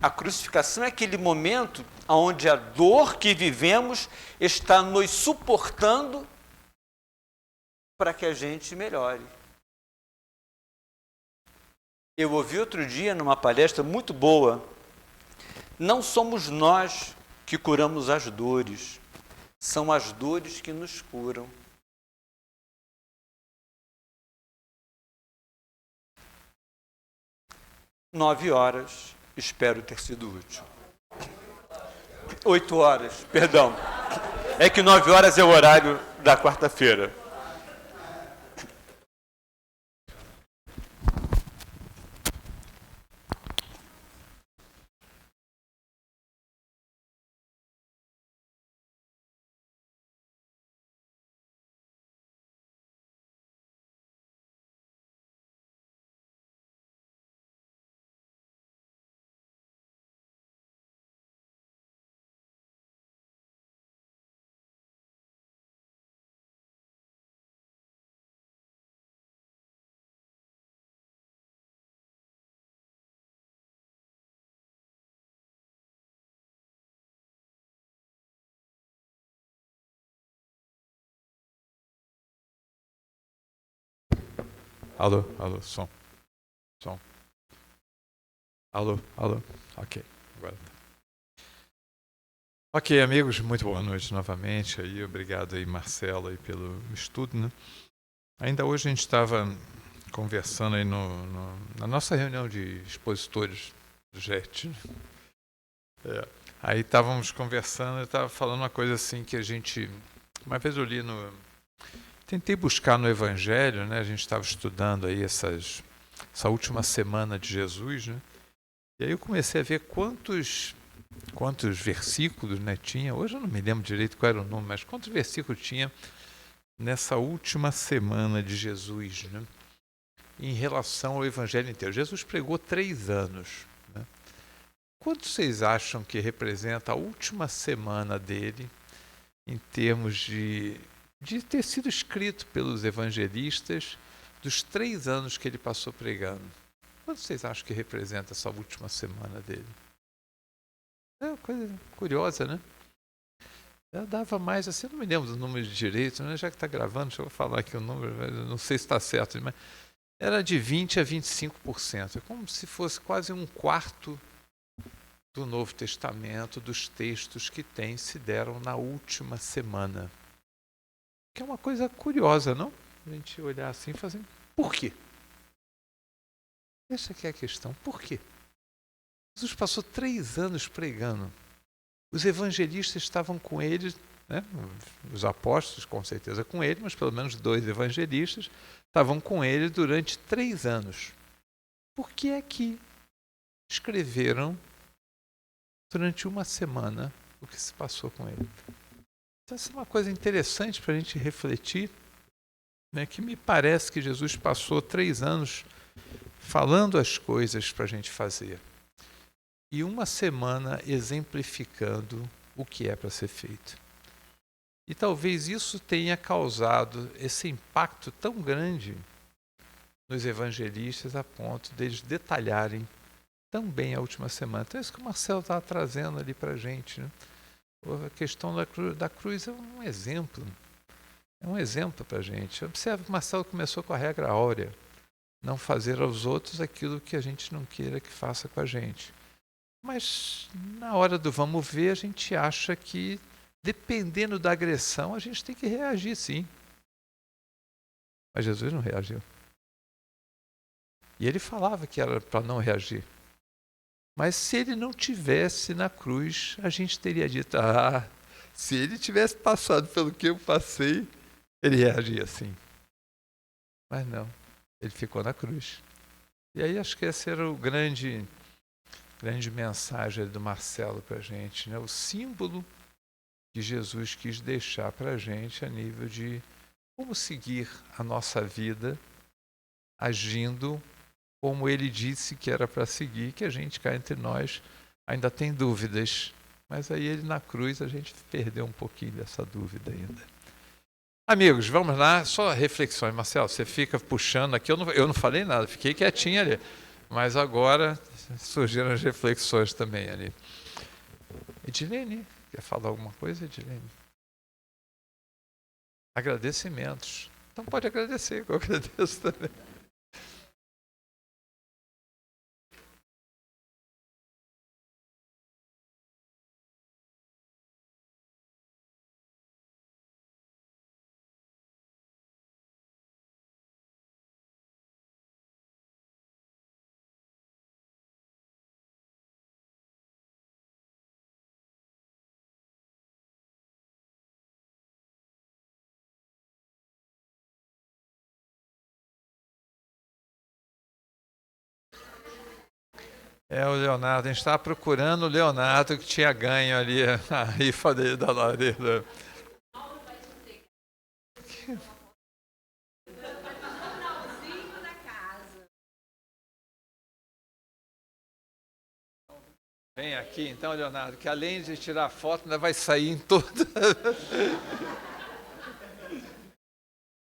A crucificação é aquele momento onde a dor que vivemos está nos suportando para que a gente melhore. Eu ouvi outro dia numa palestra muito boa, não somos nós que curamos as dores, são as dores que nos curam. Nove horas, espero ter sido útil. 8 horas, perdão. É que 9 horas é o horário da quarta-feira. Alô, alô, som. Alô, ok, agora tá. Ok, amigos, muito boa noite novamente. Aí, obrigado aí, Marcelo, aí, pelo estudo, né? Ainda hoje a gente estava conversando aí na nossa reunião de expositores do JET. Aí estávamos conversando, eu estava falando uma coisa assim que a gente... Uma vez eu li Tentei buscar no Evangelho, né? A gente estava estudando aí essa última semana de Jesus, né? E aí eu comecei a ver quantos versículos, né, tinha. Hoje eu não me lembro direito qual era o número, mas quantos versículos tinha nessa última semana de Jesus, né? Em relação ao Evangelho inteiro. Jesus pregou 3 anos. Né? Quanto vocês acham que representa a última semana dele em termos de ter sido escrito pelos evangelistas dos 3 anos que ele passou pregando? Quanto vocês acham que representa essa última semana dele? É uma coisa curiosa, né? Eu dava mais, assim, eu não me lembro do número de direito, né? Já que está gravando, deixa eu falar aqui o número, não sei se está certo, mas era de 20% a 25%. É como se fosse quase 1/4 do Novo Testamento, dos textos que se deram na última semana. Que é uma coisa curiosa, não? A gente olhar assim e fazer, por quê? Essa que é a questão, por quê? Jesus passou 3 anos pregando. Os evangelistas estavam com ele, né? Os apóstolos com certeza com ele, mas pelo menos 2 evangelistas estavam com ele durante 3 anos. Por que é que escreveram durante uma semana o que se passou com ele? Então, essa é uma coisa interessante para a gente refletir, né, que me parece que Jesus passou 3 anos falando as coisas para a gente fazer. E uma semana exemplificando o que é para ser feito. E talvez isso tenha causado esse impacto tão grande nos evangelistas a ponto deles detalharem tão bem a última semana. Então é isso que o Marcelo estava trazendo ali para a gente, né? A questão da cruz é um exemplo. É um exemplo para a gente. Observe que o Marcelo começou com a regra áurea. Não fazer aos outros aquilo que a gente não queira que faça com a gente. Mas na hora do vamos ver, a gente acha que, dependendo da agressão, a gente tem que reagir, sim. Mas Jesus não reagiu. E ele falava que era para não reagir. Mas se ele não tivesse na cruz, a gente teria dito, se ele tivesse passado pelo que eu passei, ele reagia assim. Mas não, ele ficou na cruz. E aí acho que essa era o grande mensagem do Marcelo para a gente, né? O símbolo que Jesus quis deixar para a gente a nível de como seguir a nossa vida agindo como ele disse que era para seguir, que a gente cá entre nós ainda tem dúvidas Mas aí ele na cruz a gente perdeu um pouquinho dessa dúvida ainda. Amigos, vamos lá, só reflexões. Marcelo, você fica puxando aqui, eu não falei nada, fiquei quietinho ali. Mas agora surgiram as reflexões também ali. Edilene, quer falar alguma coisa, Edilene? Agradecimentos. Então pode agradecer, que eu agradeço também. O Leonardo, a gente estava procurando o Leonardo que tinha ganho ali a rifa dele da lareira. Vem aqui então, Leonardo, que além de tirar foto, ainda vai sair em toda.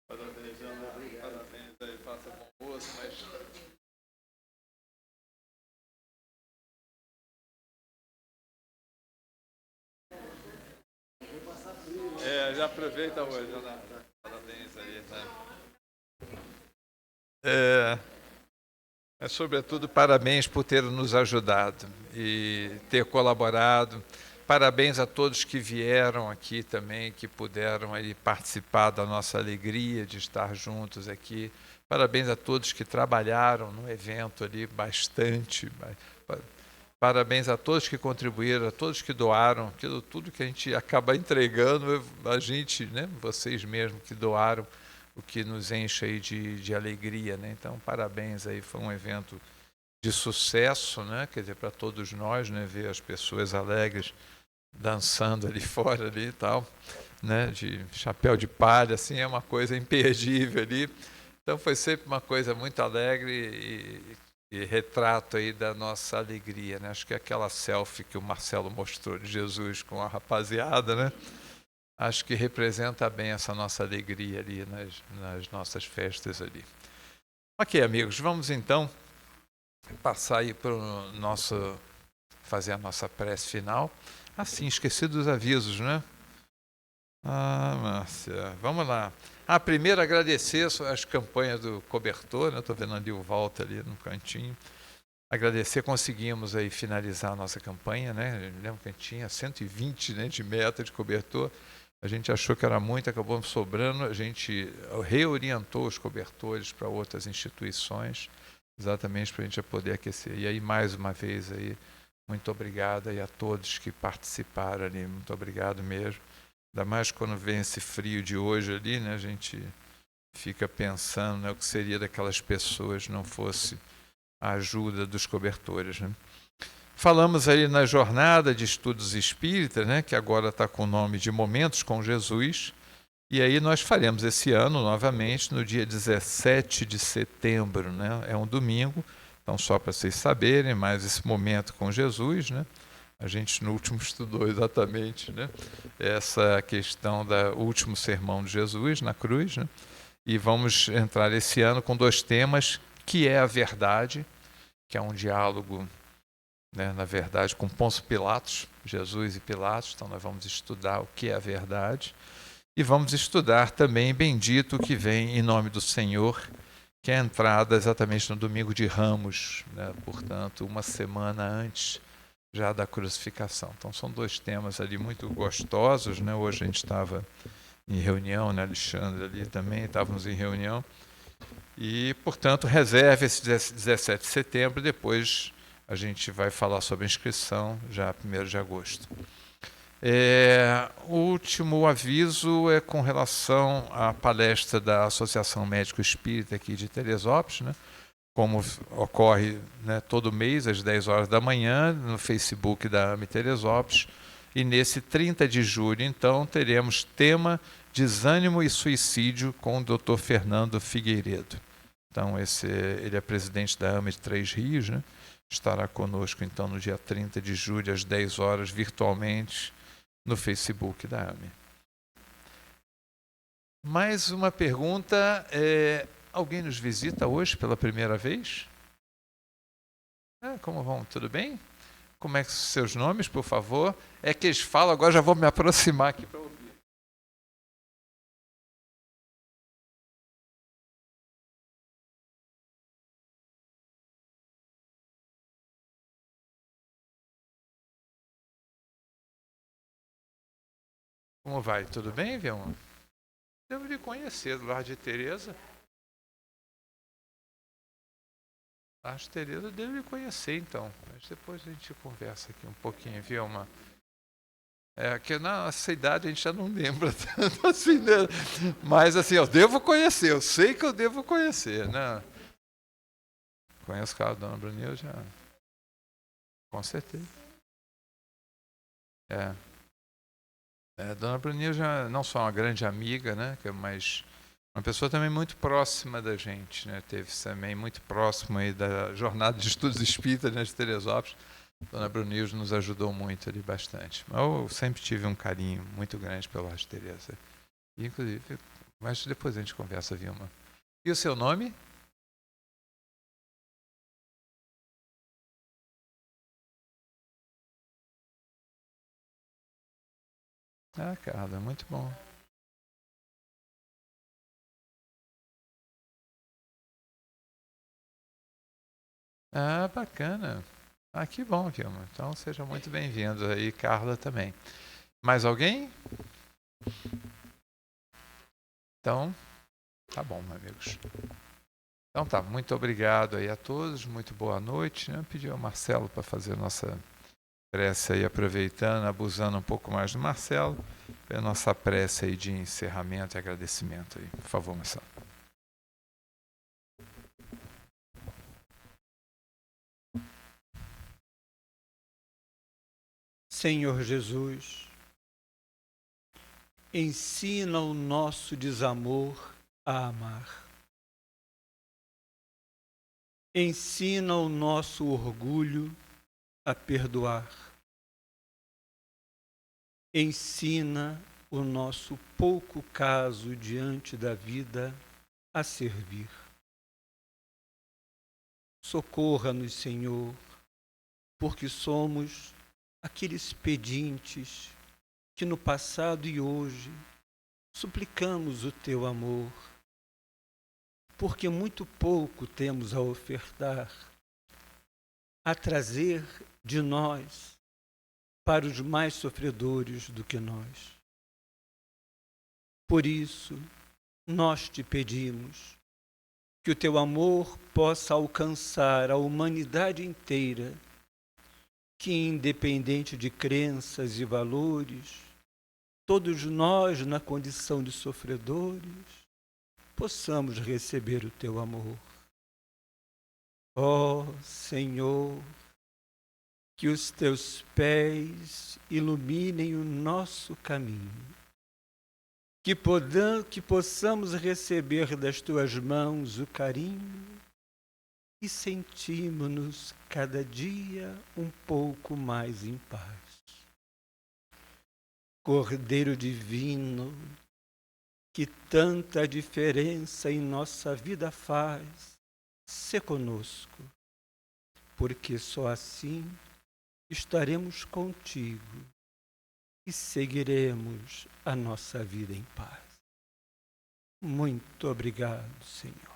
Parabéns, Leonardo. Parabéns aí, faça bom moço, mas. Já aproveita hoje, Leonardo. Parabéns aí, né? Sobretudo, parabéns por ter nos ajudado e ter colaborado. Parabéns a todos que vieram aqui também, que puderam aí participar da nossa alegria de estar juntos aqui. Parabéns a todos que trabalharam no evento ali bastante. Parabéns a todos que contribuíram, a todos que doaram, aquilo tudo que a gente acaba entregando, a gente, né, vocês mesmos que doaram, o que nos enche aí de alegria, né? Então, parabéns aí, foi um evento de sucesso, né? Quer dizer, para todos nós, né? Ver as pessoas alegres dançando ali fora ali e tal, né? De chapéu de palha, assim, é uma coisa imperdível ali. Então, foi sempre uma coisa muito alegre e retrato aí da nossa alegria, né? Acho que aquela selfie que o Marcelo mostrou de Jesus com a rapaziada, né? Acho que representa bem essa nossa alegria ali nas nossas festas ali. Ok, amigos, vamos então passar aí para o nosso, fazer a nossa prece final. Sim, esqueci dos avisos, né? Márcia, vamos lá. Primeiro agradecer as campanhas do cobertor, né? Estou vendo ali o Walter ali no cantinho. Agradecer, conseguimos aí finalizar a nossa campanha, né? Eu lembro que a gente tinha 120, né, de meta de cobertor. A gente achou que era muito, acabou sobrando, a gente reorientou os cobertores para outras instituições, exatamente para a gente poder aquecer. E aí, mais uma vez, aí, muito obrigado aí a todos que participaram ali, muito obrigado mesmo. Ainda mais quando vem esse frio de hoje ali, né, a gente fica pensando, né, o que seria daquelas pessoas se não fosse a ajuda dos cobertores, né? Falamos aí na jornada de estudos espíritas, né, que agora está com o nome de Momentos com Jesus, e aí nós faremos esse ano novamente no dia 17 de setembro, né, é um domingo, então só para vocês saberem, mais esse momento com Jesus, né, a gente no último estudou exatamente, né, essa questão do último sermão de Jesus na cruz, né, e vamos entrar esse ano com 2 temas, que é a verdade, que é um diálogo, né, na verdade, com Pôncio Pilatos, Jesus e Pilatos. Então nós vamos estudar o que é a verdade e vamos estudar também Bendito que vem em nome do Senhor, que é a entrada exatamente no domingo de Ramos, né, portanto, uma semana antes já da crucificação. Então são 2 temas ali muito gostosos, né? Hoje a gente estava em reunião, né, Alexandre ali também, estávamos em reunião e, portanto, reserve esse 17 de setembro, depois a gente vai falar sobre a inscrição já 1º de agosto. O último aviso é com relação à palestra da Associação Médico Espírita aqui de Teresópolis, né? Como ocorre, né, todo mês, às 10 horas da manhã, no Facebook da AME Teresópolis. E nesse 30 de julho, então, teremos tema Desânimo e Suicídio com o Dr. Fernando Figueiredo. Então, ele é presidente da AME de Três Rios, né? Estará conosco, então, no dia 30 de julho, às 10 horas, virtualmente, no Facebook da AME. Mais uma pergunta. Alguém nos visita hoje pela primeira vez? Como vão? Tudo bem? Como é que são seus nomes, por favor? É que eles falam, agora já vou me aproximar aqui para ouvir. Como vai? Tudo bem, Vilma? Devo lhe conhecer, do lar de Tereza. Lar de Tereza eu devo lhe conhecer, então. Mas depois a gente conversa aqui um pouquinho, Vilma. Que na nossa idade a gente já não lembra tanto assim, né? Mas assim, eu devo conhecer, eu sei que eu devo conhecer, né? Conheço a Dona Brunilda já. Com certeza. Dona Brunilda já não só uma grande amiga, né? Mas uma pessoa também muito próxima da gente, né? Teve também muito próximo aí da jornada de estudos espíritas, né, de Teresópolis. Dona Brunilda nos ajudou muito ali, bastante. Eu sempre tive um carinho muito grande pela Lar de Tereza. Inclusive, mas depois a gente conversa, Vilma. E o seu nome? Carla, muito bom. Bacana. Que bom, Vilma. Então, seja muito bem-vindo aí, Carla também. Mais alguém? Então, tá bom, meus amigos. Então tá, muito obrigado aí a todos, muito boa noite. Pedi ao Marcelo para fazer a nossa prece aí, aproveitando, abusando um pouco mais do Marcelo, a nossa prece aí de encerramento e agradecimento aí. Por favor, Marcelo. Senhor Jesus, ensina o nosso desamor a amar. Ensina o nosso orgulho a perdoar. Ensina o nosso pouco caso diante da vida a servir. Socorra-nos, Senhor, porque somos aqueles pedintes que no passado e hoje suplicamos o teu amor, porque muito pouco temos a ofertar, a trazer de nós para os mais sofredores do que nós. Por isso, nós te pedimos que o teu amor possa alcançar a humanidade inteira, que independente de crenças e valores, todos nós, na condição de sofredores, possamos receber o teu amor. Ó Senhor, que os teus pés iluminem o nosso caminho, que possamos receber das tuas mãos o carinho e sentimos-nos cada dia um pouco mais em paz. Cordeiro divino, que tanta diferença em nossa vida faz, sê conosco, porque só assim estaremos contigo e seguiremos a nossa vida em paz. Muito obrigado, Senhor.